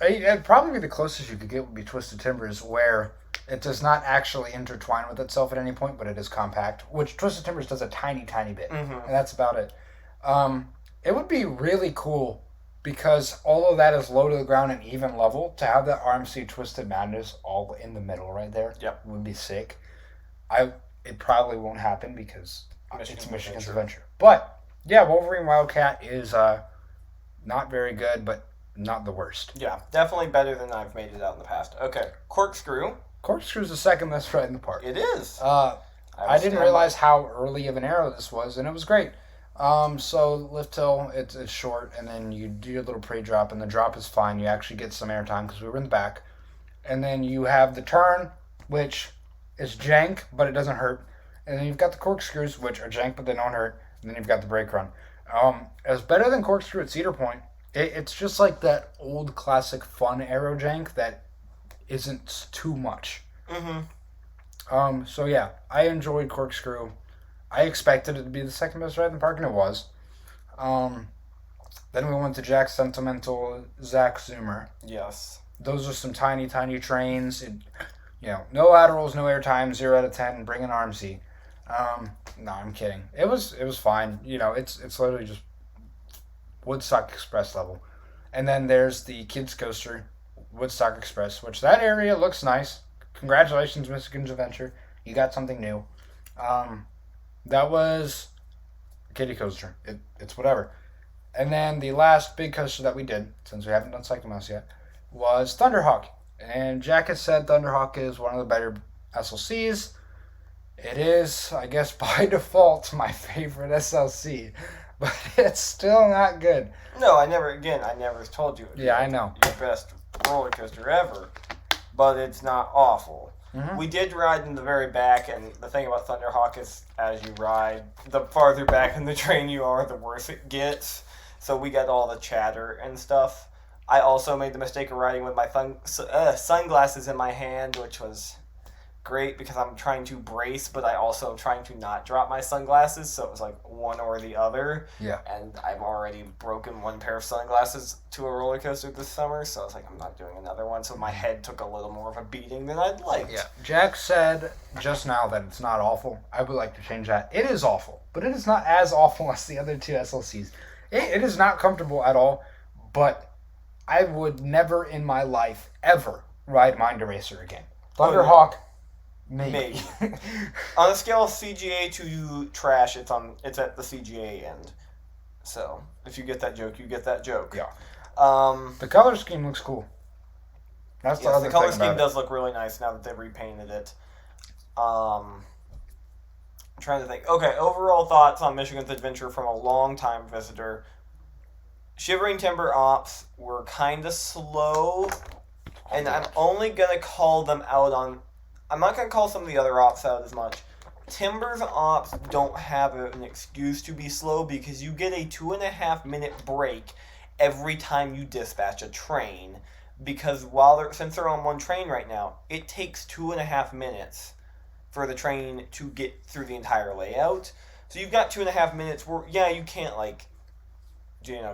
it'd probably be the closest you could get would be Twisted Timbers, where it does not actually intertwine with itself at any point, but it is compact, which Twisted Timbers does a tiny, tiny bit. Mm-hmm. And that's about it. It would be really cool, because all of that is low to the ground and even level, to have that RMC Twisted Madness all in the middle right there. Yep. Would be sick. It probably won't happen because it's Michigan's Adventure. But, yeah, Wolverine Wildcat is not very good, but not the worst. Yeah, definitely better than I've made it out in the past. Okay, Corkscrew. Corkscrew's the second best ride in the park. It is. I didn't realize how early of an arrow this was, and it was great. So lift hill, it's short, and then you do your little pre-drop, and the drop is fine. You actually get some airtime because we were in the back. And then you have the turn, which is jank, but it doesn't hurt. And then you've got the corkscrews, which are jank, but they don't hurt. And then you've got the brake run. It was better than corkscrew at Cedar Point. It's just like that old classic fun aero jank that isn't too much. Mm-hmm. So yeah, I enjoyed corkscrew. I expected it to be the second best ride in the park, and it was. Then we went to Jack Sentimental, Zach Zoomer. Yes. Those are some tiny, tiny trains. No laterals, no airtime, 0 out of 10. Bring an RMC. No, I'm kidding. It was fine. It's literally just Woodstock Express level. And then there's the kids coaster, Woodstock Express, which that area looks nice. Congratulations, Michigan's Adventure. You got something new. That was kiddie coaster. It's whatever. And then the last big coaster that we did, since we haven't done Cycle Mouse yet, was Thunderhawk. And Jack has said Thunderhawk is one of the better SLCs. It is, I guess, by default, my favorite SLC. But it's still not good. No, I never told you. Yeah, I know. Your best roller coaster ever. But it's not awful. Mm-hmm. We did ride in the very back, and the thing about Thunderhawk is, as you ride, the farther back in the train you are, the worse it gets. So we got all the chatter and stuff. I also made the mistake of riding with my sunglasses in my hand, which was great because I'm trying to brace, but I also am trying to not drop my sunglasses, so it was like one or the other. Yeah. And I've already broken one pair of sunglasses to a roller coaster this summer, so I was like, I'm not doing another one, so my head took a little more of a beating than I'd liked. Yeah. Jack said just now that it's not awful. I would like to change that. It is awful, but it is not as awful as the other two SLCs. It is not comfortable at all, but I would never in my life ever ride Mind Eraser again. Thunderhawk, maybe. On a scale of CGA to trash, it's at the CGA end. So if you get that joke, you get that joke. Yeah. The color scheme looks cool. That's the other the color thing about scheme it. does look really nice now that they've repainted it. I'm trying to think. Okay, overall thoughts on Michigan's Adventure from a long-time visitor. Shivering Timber ops were kind of slow, and I'm only going to call them out on... I'm not going to call some of the other ops out as much. Timbers ops don't have an excuse to be slow because you get a 2.5-minute break every time you dispatch a train. Because since they're on one train right now, it takes 2.5 minutes for the train to get through the entire layout. So you've got 2.5 minutes where, yeah, you can't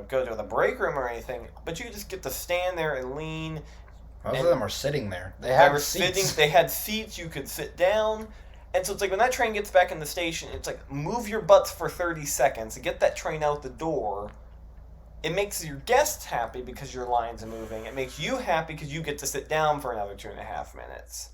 go to the break room or anything, but you just get to stand there and lean. Most of them were sitting there. They had seats. They had seats. You could sit down. And so it's like when that train gets back in the station, it's like move your butts for 30 seconds and get that train out the door. It makes your guests happy because your lines are moving. It makes you happy because you get to sit down for another 2.5 minutes.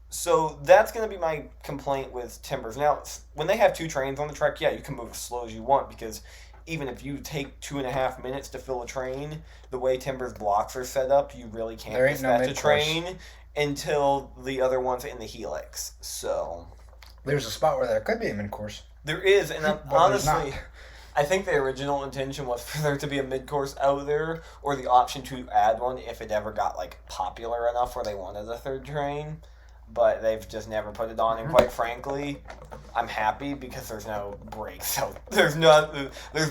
So that's going to be my complaint with Timbers. Now, when they have two trains on the track, yeah, you can move as slow as you want because even if you take 2.5 minutes to fill a train, the way Timbers blocks are set up, you really can't dispatch a train until the other one's in the helix. So there's a spot where there could be a mid-course. There is, and honestly, I think the original intention was for there to be a mid-course out there, or the option to add one if it ever got like popular enough where they wanted a third train. But they've just never put it on, and quite frankly, I'm happy because there's no brakes. So there's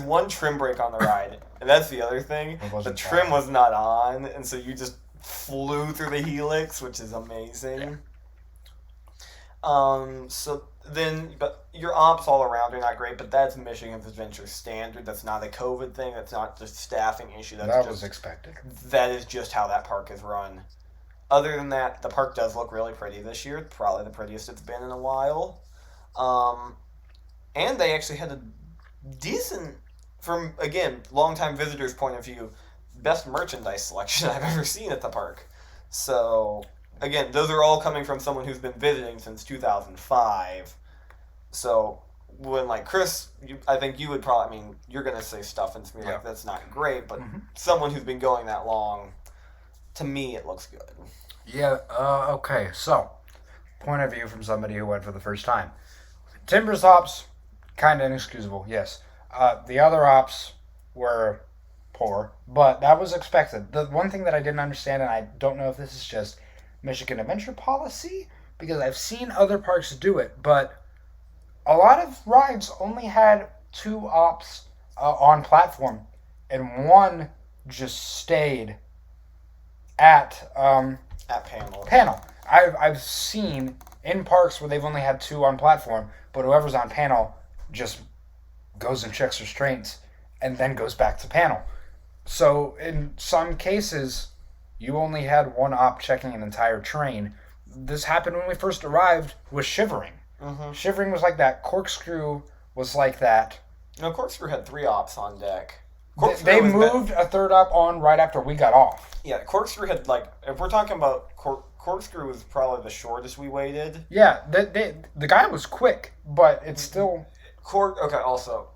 one trim brake on the ride, and that's the other thing. The trim was not on, and so you just flew through the helix, which is amazing. But your ops all around are not great, but that's Michigan's Adventure standard. That's not a COVID thing. That's not just staffing issue. That was expected. That is just how that park is run. Other than that, the park does look really pretty this year. Probably the prettiest it's been in a while. And they actually had a decent, from, again, longtime visitors' point of view, best merchandise selection I've ever seen at the park. So, again, those are all coming from someone who's been visiting since 2005. So, when, like, Chris, I think you would probably, you're going to say stuff and to me like, that's not great, but someone who's been going that long, to me, it looks good. Yeah, okay, so, point of view from somebody who went for the first time. Timbers ops, kind of inexcusable, yes. The other ops were poor, but that was expected. The one thing that I didn't understand, and I don't know if this is just Michigan Adventure policy, because I've seen other parks do it, but a lot of rides only had 2 ops on platform, and one just stayed at panel. I've seen in parks where they've only had 2 on platform, but whoever's on panel just goes and checks restraints and then goes back to panel. So in some cases, you only had 1 op checking an entire train. This happened when we first arrived with Shivering. Shivering was like that. Corkscrew was like that. No, Corkscrew had 3 ops on deck. They moved a 3rd op on right after we got off. Yeah, Corkscrew had, like, if we're talking about Corkscrew was probably the shortest we waited. Yeah, the guy was quick, but it's still... Okay, also,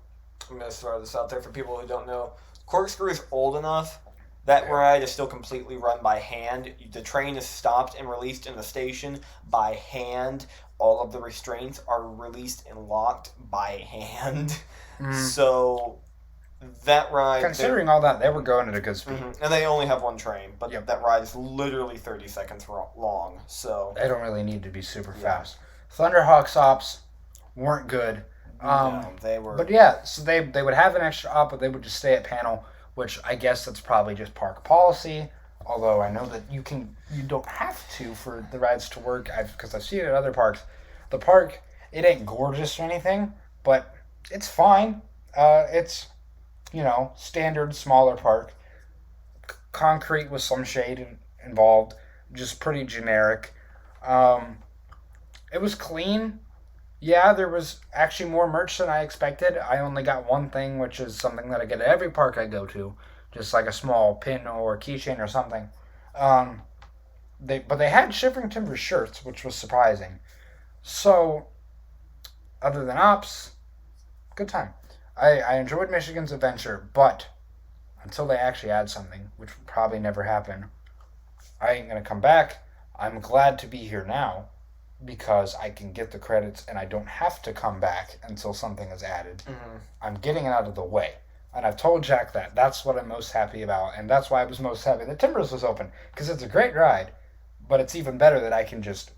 I'm going to throw this out there for people who don't know. Corkscrew is old enough. That ride is still completely run by hand. The train is stopped and released in the station by hand. All of the restraints are released and locked by hand. So... that ride... Considering all that, they were going at a good speed. And they only have 1 train, but that ride is literally 30 seconds long, so... They don't really need to be super fast. Thunderhawk's ops weren't good. No, they were... But yeah, so they would have an extra op, but they would just stay at panel, which I guess that's probably just park policy, although I know that you don't have to for the rides to work, because I've seen it at other parks. The park, it ain't gorgeous or anything, but it's fine. It's... standard, smaller park. Concrete with some shade involved. Just pretty generic. It was clean. Yeah, there was actually more merch than I expected. I only got one thing, which is something that I get at every park I go to. Just like a small pin or keychain or something. But they had Shivering Timbers shirts, which was surprising. So, other than ops, good time. I enjoyed Michigan's Adventure, but until they actually add something, which will probably never happen, I ain't going to come back. I'm glad to be here now because I can get the credits and I don't have to come back until something is added. I'm getting it out of the way. And I've told Jack that. That's what I'm most happy about. And that's why I was most happy that Timbers was open. Because it's a great ride. But it's even better that I can just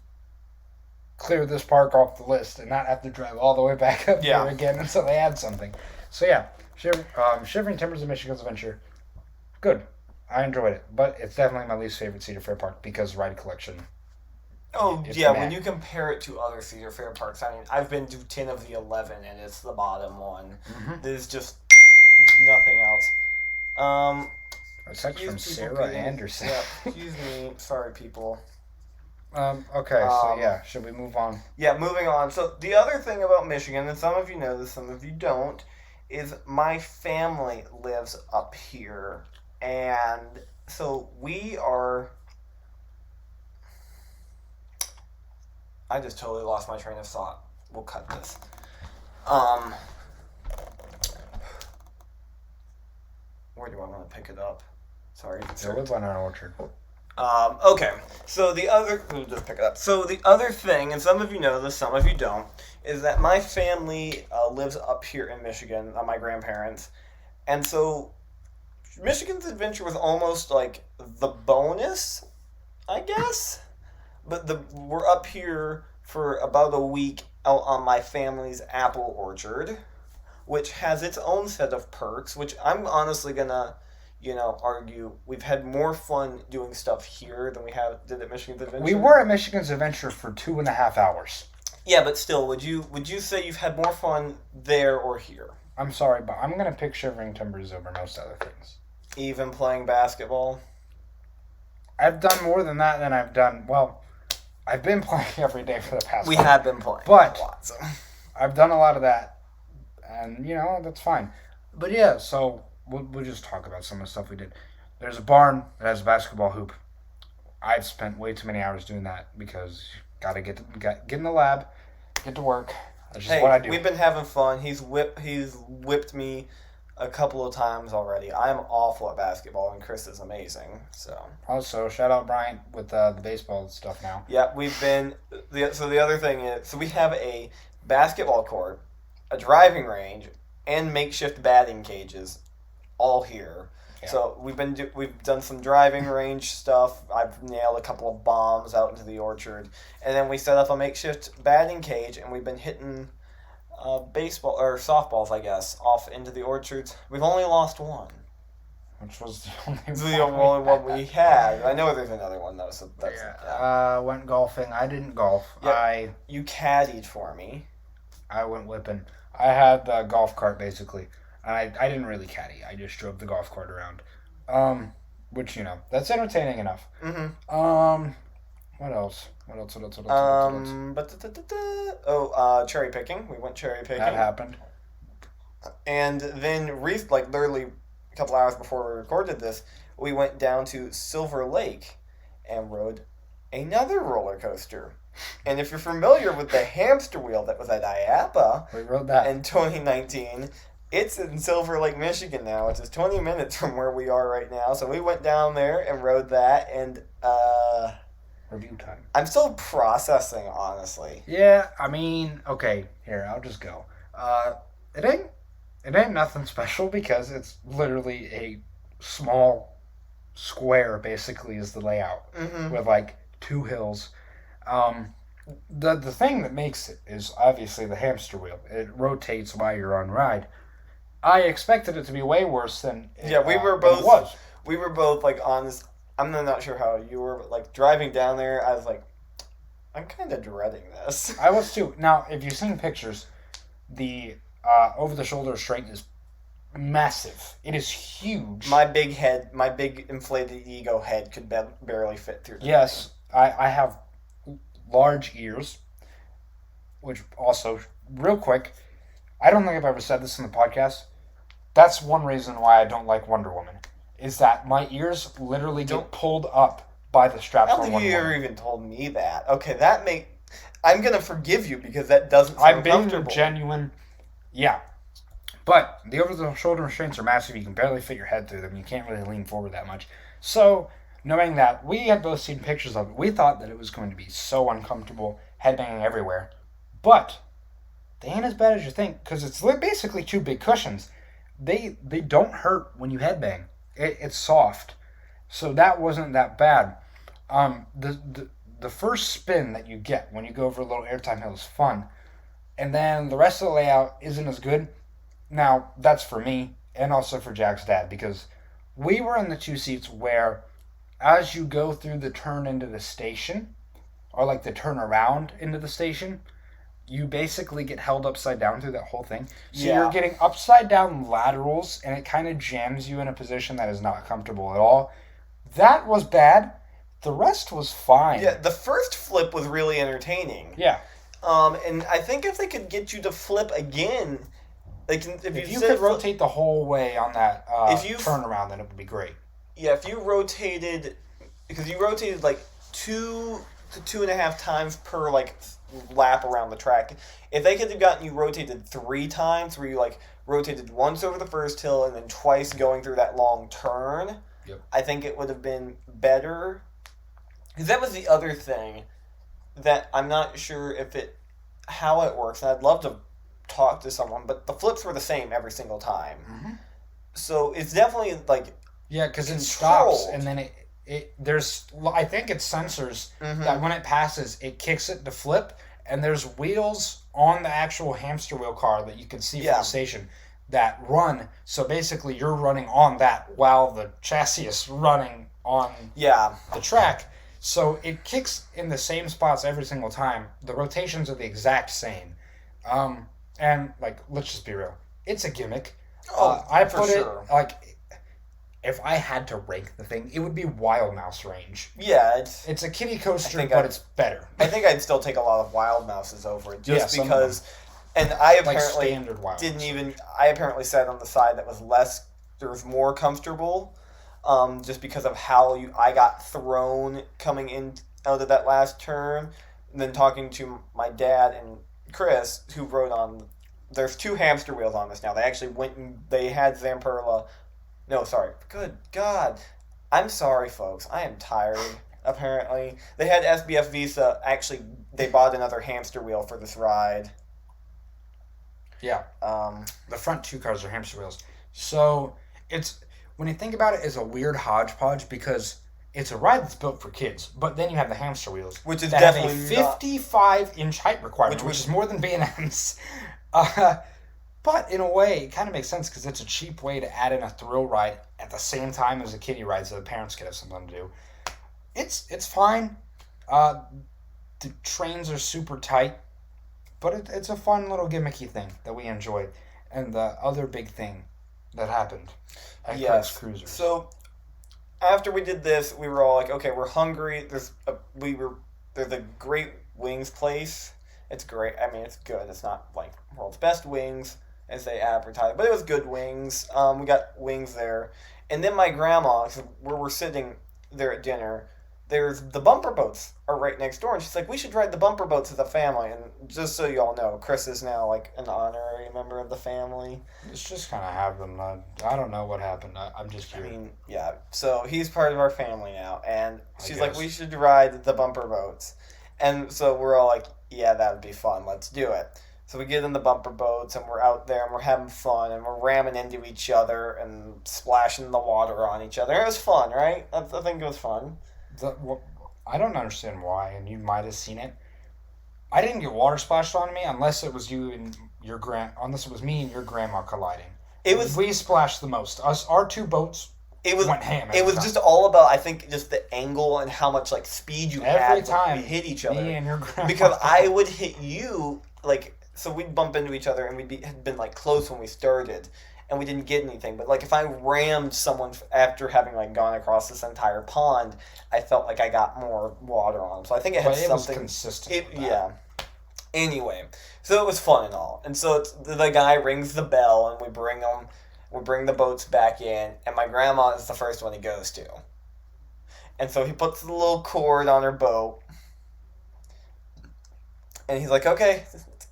clear this park off the list and not have to drive all the way back up there again until they add something. So yeah, Shivering Timbers of Michigan's Adventure, good. I enjoyed it, but it's definitely my least favorite Cedar Fair park because ride collection. When you compare it to other Cedar Fair parks, I've been to 10 of the 11 and it's the bottom one. There's just nothing else. A text from Sarah Anderson. Yeah, excuse me. Sorry, people. Okay, so yeah, should we move on? Yeah, moving on. So the other thing about Michigan, and some of you know this, some of you don't, is my family lives up here. And so we are... I just totally lost my train of thought. We'll cut this. Where do I want to pick it up? Sorry. They live on an orchard. Okay, so we'll just pick it up. So the other thing, and some of you know this, some of you don't, is that my family lives up here in Michigan, my grandparents, and so Michigan's adventure was almost like the bonus, I guess. But we're up here for about a week out on my family's apple orchard, which has its own set of perks, which I'm honestly gonna, argue we've had more fun doing stuff here than we did at Michigan's Adventure. We were at Michigan's Adventure for 2.5 hours. Yeah, but still, would you say you've had more fun there or here? I'm sorry, but I'm gonna pick Shivering Timbers over most other things. Even playing basketball? I've done more than that than I've done. Well, I've been playing every day for the past. We have been playing, but a lot, so. I've done a lot of that, and that's fine. But yeah, so we'll just talk about some of the stuff we did. There's a barn that has a basketball hoop. I've spent way too many hours doing that because gotta get in the lab, get to work. That's just what I do. We've been having fun. He's whipped me a couple of times already. I am awful at basketball, and Chris is amazing. So also shout out Bryant with the baseball stuff now. Yeah, we've been. So the other thing is, we have a basketball court, a driving range, and makeshift batting cages, all here. Yeah. So we've done some driving range stuff. I've nailed a couple of bombs out into the orchard, and then we set up a makeshift batting cage, and we've been hitting baseball or softballs, I guess, off into the orchards. We've only lost one, which was the only one we had. I know there's another one though. So that's went golfing. I didn't golf. Yeah, you caddied for me. I went whipping. I had the golf cart basically. I didn't really caddy. I just drove the golf cart around. Which, that's entertaining enough. Mm-hmm. What else? Cherry picking. We went cherry picking. That happened. And then, literally a couple hours before we recorded this, we went down to Silver Lake and rode another roller coaster. And if you're familiar with the hamster wheel that was at IAPA we rode that in 2019... It's in Silver Lake, Michigan now, which is 20 minutes from where we are right now. So we went down there and rode that, and review time. I'm still processing, honestly. Yeah, okay, here, I'll just go. It ain't nothing special because it's literally a small square, basically, is the layout, with 2 hills. The thing that makes it is obviously the hamster wheel. It rotates while you're on ride. I expected it to be way worse than we were both. It was. We were both honest. I'm not sure how you were, but driving down there, I was I'm kind of dreading this. I was too. Now, if you've seen pictures, the over-the-shoulder restraint is massive. It is huge. My big inflated ego head could barely fit through. Yes, I have large ears, which also, real quick, I don't think I've ever said this in the podcast. That's one reason why I don't like Wonder Woman, is that my ears literally get pulled up by the straps on Wonder Woman. I don't think you ever even told me that. Okay, I'm going to forgive you because that doesn't sound comfortable. I'm being genuine. Yeah. But the over-the-shoulder restraints are massive. You can barely fit your head through them. You can't really lean forward that much. So, knowing that, we had both seen pictures of it. We thought that it was going to be so uncomfortable, headbanging everywhere. But they ain't as bad as you think, because it's basically 2 big cushions. They don't hurt when you headbang. It's soft. So that wasn't that bad. The first spin that you get when you go over a little airtime hill is fun. And then the rest of the layout isn't as good. Now, that's for me, and also for Jack's dad, because we were in the 2 seats where, as you go through the turn into the station, or the turn around into the station, you basically get held upside down through that whole thing. So you're getting upside down laterals, and it kind of jams you in a position that is not comfortable at all. That was bad. The rest was fine. Yeah, the first flip was really entertaining. Yeah. And I think if they could get you to flip again, if you could rotate the whole way on that turnaround, then it would be great. Yeah, if you rotated, because you rotated 2 to 2.5 times per lap around the track. If they could have gotten you rotated 3 times, where you rotated once over the first hill and then twice going through that long turn, I think it would have been better. Because that was the other thing that I'm not sure how it works, and I'd love to talk to someone, but the flips were the same every single time. Mm-hmm. So it's definitely like Yeah, because it controlled. stops and then there's, I think it's sensors that when it passes, it kicks it to flip, and there's wheels on the actual hamster wheel car that you can see from the station that run. So basically, you're running on that while the chassis is running on the track. So it kicks in the same spots every single time. The rotations are the exact same. And, like, let's just be real. It's a gimmick. I put it, like, if I had to rank the thing, it would be Wild Mouse range. Yeah, it's a kiddie coaster, but it's better. I think I'd still take a lot of Wild Mouses over it, just because. And I apparently I apparently sat on the side that was there was more comfortable, just because of how I got thrown coming in out of that last turn. And then talking to my dad and Chris, who rode on. There's 2 hamster wheels on this now. They actually went and they had Zamperla. No, sorry. Good God. I'm sorry, folks. I am tired, apparently. They had SBF Visa. Actually, they bought another hamster wheel for this ride. Yeah. The front 2 cars are hamster wheels. So, when you think about it, it's a weird hodgepodge because it's a ride that's built for kids, but then you have the hamster wheels, which is definitely have a 55-inch height requirement, which is more than B&M's. But in a way, it kind of makes sense because it's a cheap way to add in a thrill ride at the same time as a kiddie ride, so the parents can have something to do. It's fine. The trains are super tight, but it's a fun little gimmicky thing that we enjoyed. And the other big thing that happened at Craig's Cruisers. So after we did this, we were all like, okay, we're hungry. There's a Great Wings place. It's great. I mean, it's good. It's not like world's best wings as they advertise, but it was good wings. We got wings there. And then my grandma, where we're sitting there at dinner, there's the bumper boats are right next door. And she's like, we should ride the bumper boats as a family. And just so you all know, Chris is now like an honorary member of the family. It's just kind of happened. I don't know what happened. I'm just here. I mean, yeah. So he's part of our family now. And she's like, we should ride the bumper boats. And so we're all like, yeah, that would be fun. Let's do it. So we get in the bumper boats and we're out there and we're having fun and we're ramming into each other and splashing the water on each other. It was fun, right? I think it was fun. I don't understand why, and you might have seen it. I didn't get water splashed on me unless it was you and unless it was me and your grandma colliding. We splashed the most. Our 2 boats. Went ham. It was just all about, I think, just the angle and how much like speed you had every time we hit each other. Me and your grandma. Because I would hit you like, so we'd bump into each other and had been like close when we started, and we didn't get anything. But like if I rammed someone after having like gone across this entire pond, I felt like I got more water on them. So I think it had something. Was consistent. Yeah. Anyway, so it was fun and all, and so the guy rings the bell and we bring them. We bring the boats back in, and my grandma is the first one he goes to. And so he puts the little cord on her boat, and he's like, okay,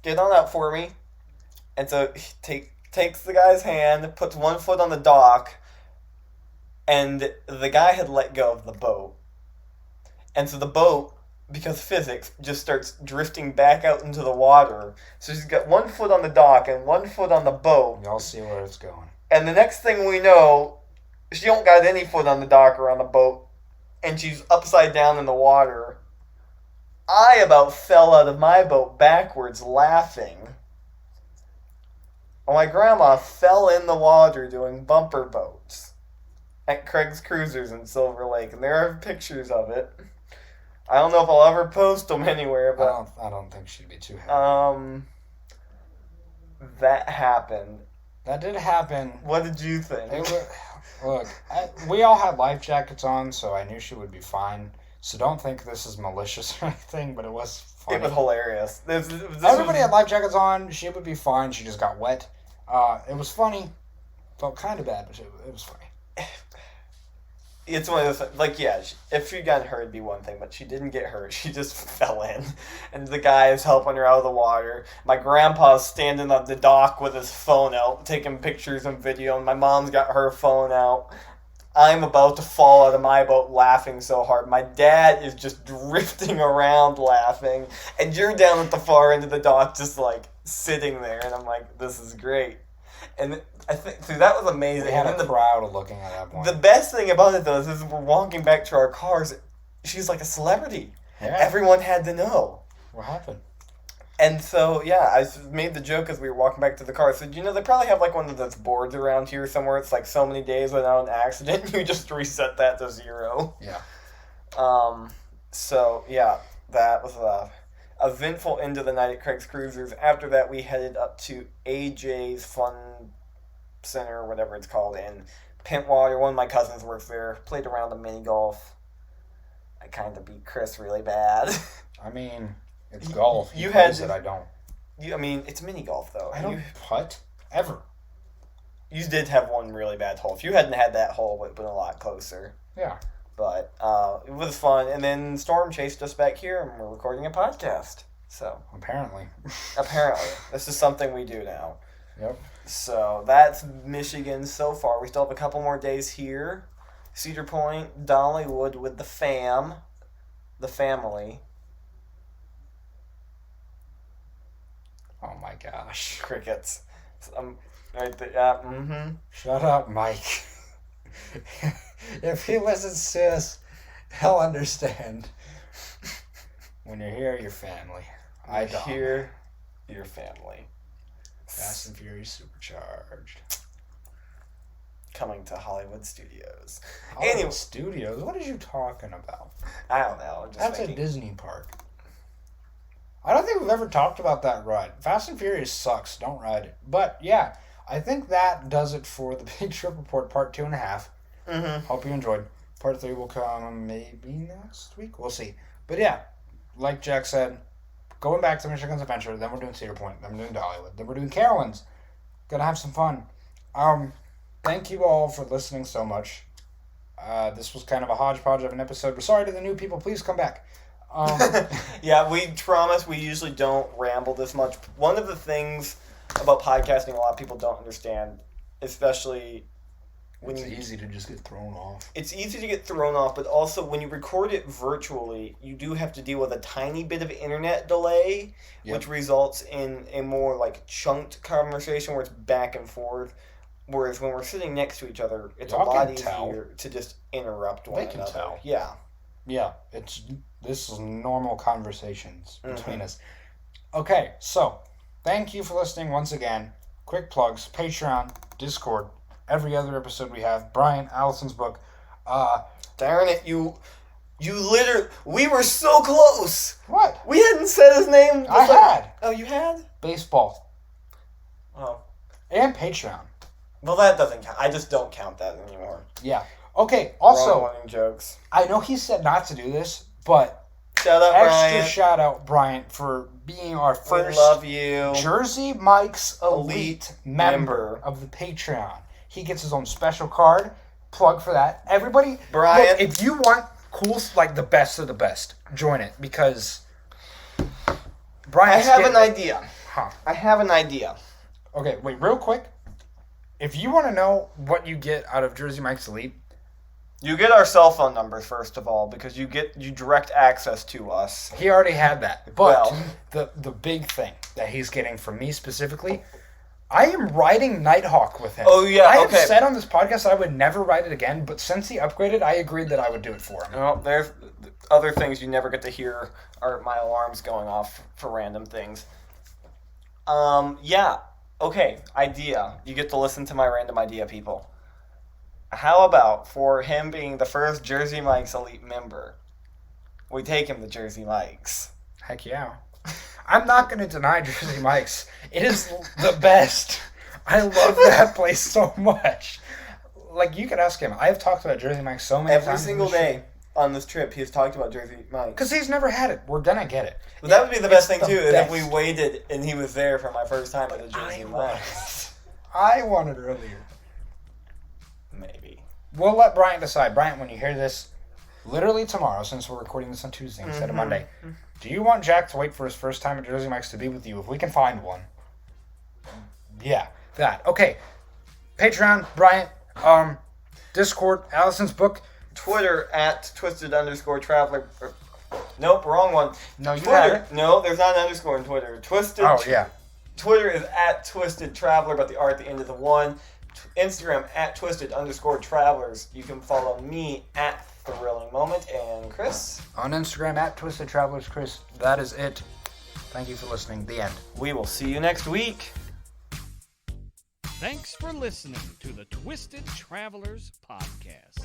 get on up for me. And so he takes the guy's hand, puts one foot on the dock, and the guy had let go of the boat. And so the boat, because of physics, just starts drifting back out into the water. So she's got 1 foot on the dock and 1 foot on the boat. Y'all see where it's going. And the next thing we know, she don't got any foot on the dock or on the boat, and she's upside down in the water. I about fell out of my boat backwards laughing. My grandma fell in the water doing bumper boats at Craig's Cruisers in Silver Lake, and there are pictures of it. I don't know if I'll ever post them anywhere, but I don't think she'd be too happy. That happened. That did happen. What did you think? We all had life jackets on, so I knew she would be fine. So don't think this is malicious or anything, but it was funny. It was hilarious. Everybody had life jackets on. She would be fine. She just got wet. It was funny. Felt kind of bad, but it was funny. It's one of those, like, yeah, if she'd gotten hurt, it'd be one thing, but she didn't get hurt. She just fell in, and the guy is helping her out of the water. My grandpa's standing on the dock with his phone out, taking pictures and video, and my mom's got her phone out. I'm about to fall out of my boat laughing so hard. My dad is just drifting around laughing. And you're down at the far end of the dock just, like, sitting there. And I'm like, this is great. And I think, so that was amazing. We had and a crowd looking at that point. The best thing about it, though, is as we're walking back to our cars, she's like a celebrity. Yeah. Everyone had to know. What happened? And so, yeah, I made the joke as we were walking back to the car. I said, they probably have, like, one of those boards around here somewhere. It's, like, so many days without an accident. You just reset that to 0. Yeah. So, yeah, that was a eventful end of the night at Craig's Cruisers. After that, we headed up to AJ's Fun Center, or whatever it's called, in Pentwater. One of my cousins works there. Played around the mini golf. I kind of beat Chris really bad. I mean... It's golf. You had it. I don't. It's mini golf though. I don't putt ever. You did have one really bad hole. If you hadn't had that hole, it would have been a lot closer. Yeah. But it was fun. And then Storm chased us back here, and we're recording a podcast. So apparently, this is something we do now. Yep. So that's Michigan so far. We still have a couple more days here. Cedar Point, Dollywood with the family. Oh my gosh. Crickets. Right there. Yeah, mm-hmm. Shut up, Mike. If he listens to us, he'll understand. When you're here, you're family. I don't. Here, your family. Fast and Furious Supercharged. Coming to Hollywood Studios. Hollywood Studios? What are you talking about? I don't know. That's a Disney park. I don't think we've ever talked about that ride. Fast and Furious sucks. Don't ride it. But, yeah, I think that does it for the Big Trip Report Part 2.5. Mm-hmm. Hope you enjoyed. Part 3 will come maybe next week. We'll see. But, yeah, like Jack said, going back to Michigan's Adventure, then we're doing Cedar Point, then we're doing Dollywood, then we're doing Carowinds. Gonna have some fun. Thank you all for listening so much. This was kind of a hodgepodge of an episode. We're sorry to the new people. Please come back. Yeah, we promise we usually don't ramble this much. One of the things about podcasting a lot of people don't understand, especially when it's easy to just get thrown off. It's easy to get thrown off, but also when you record it virtually, you do have to deal with a tiny bit of internet delay, which results in a more like chunked conversation where it's back and forth. Whereas when we're sitting next to each other, it's a lot easier to just interrupt one another. They can tell. Yeah. Yeah, this is normal conversations between us. Okay, so thank you for listening once again. Quick plugs: Patreon, Discord, every other episode we have. Brian, Allison's book. Darn it, you literally, we were so close. What? We hadn't said his name. I had. Oh, you had? Baseball. Oh. And Patreon. Well, that doesn't count. I just don't count that anymore. Yeah. Okay, also, wrong jokes. I know he said not to do this, but shout out Bryant. Shout out Bryant for being our first love you. Jersey Mike's Elite member of the Patreon. He gets his own special card. Plug for that. Everybody, Bryant, look, if you want cool, like the best of the best, join it because Bryant's I have an idea. Huh. I have an idea. Okay, wait, real quick. If you want to know what you get out of Jersey Mike's Elite, you get our cell phone numbers, first of all, because you direct access to us. He already had that. But the big thing that he's getting from me specifically, I am riding Nighthawk with him. Oh, yeah, I have said on this podcast that I would never ride it again, but since he upgraded, I agreed that I would do it for him. Well, there's other things you never get to hear are my alarms going off for random things. Yeah. Okay, idea. You get to listen to my random idea, people. How about, for him being the first Jersey Mike's Elite member, we take him to Jersey Mike's? Heck yeah. I'm not going to deny Jersey Mike's. It is the best. I love that place so much. Like, you could ask him. I have talked about Jersey Mike's so many times. Every single day on this trip, he has talked about Jersey Mike's. Because he's never had it. We're going to get it. But that would be the best thing, too, is if we waited and he was there for my first time at the Jersey Mike's. I want it earlier. Maybe. We'll let Bryant decide. Bryant, when you hear this, literally tomorrow, since we're recording this on Tuesday instead of Monday, do you want Jack to wait for his first time at Jersey Mike's to be with you? If we can find one. Yeah, that. Okay. Patreon, Bryant, Discord, Allison's book. Twitter at twisted_traveler. Nope, wrong one. No, you Twitter. had it. No, there's not an underscore in Twitter. Twisted. Oh, yeah. Twitter is at Twisted Traveler, but the R at the end of the one. Instagram at Twisted_Travelers. You can follow me at Thrilling Moment. And Chris? On Instagram at Twisted Travelers, Chris. That is it. Thank you for listening. The end. We will see you next week. Thanks for listening to the Twisted Travelers Podcast.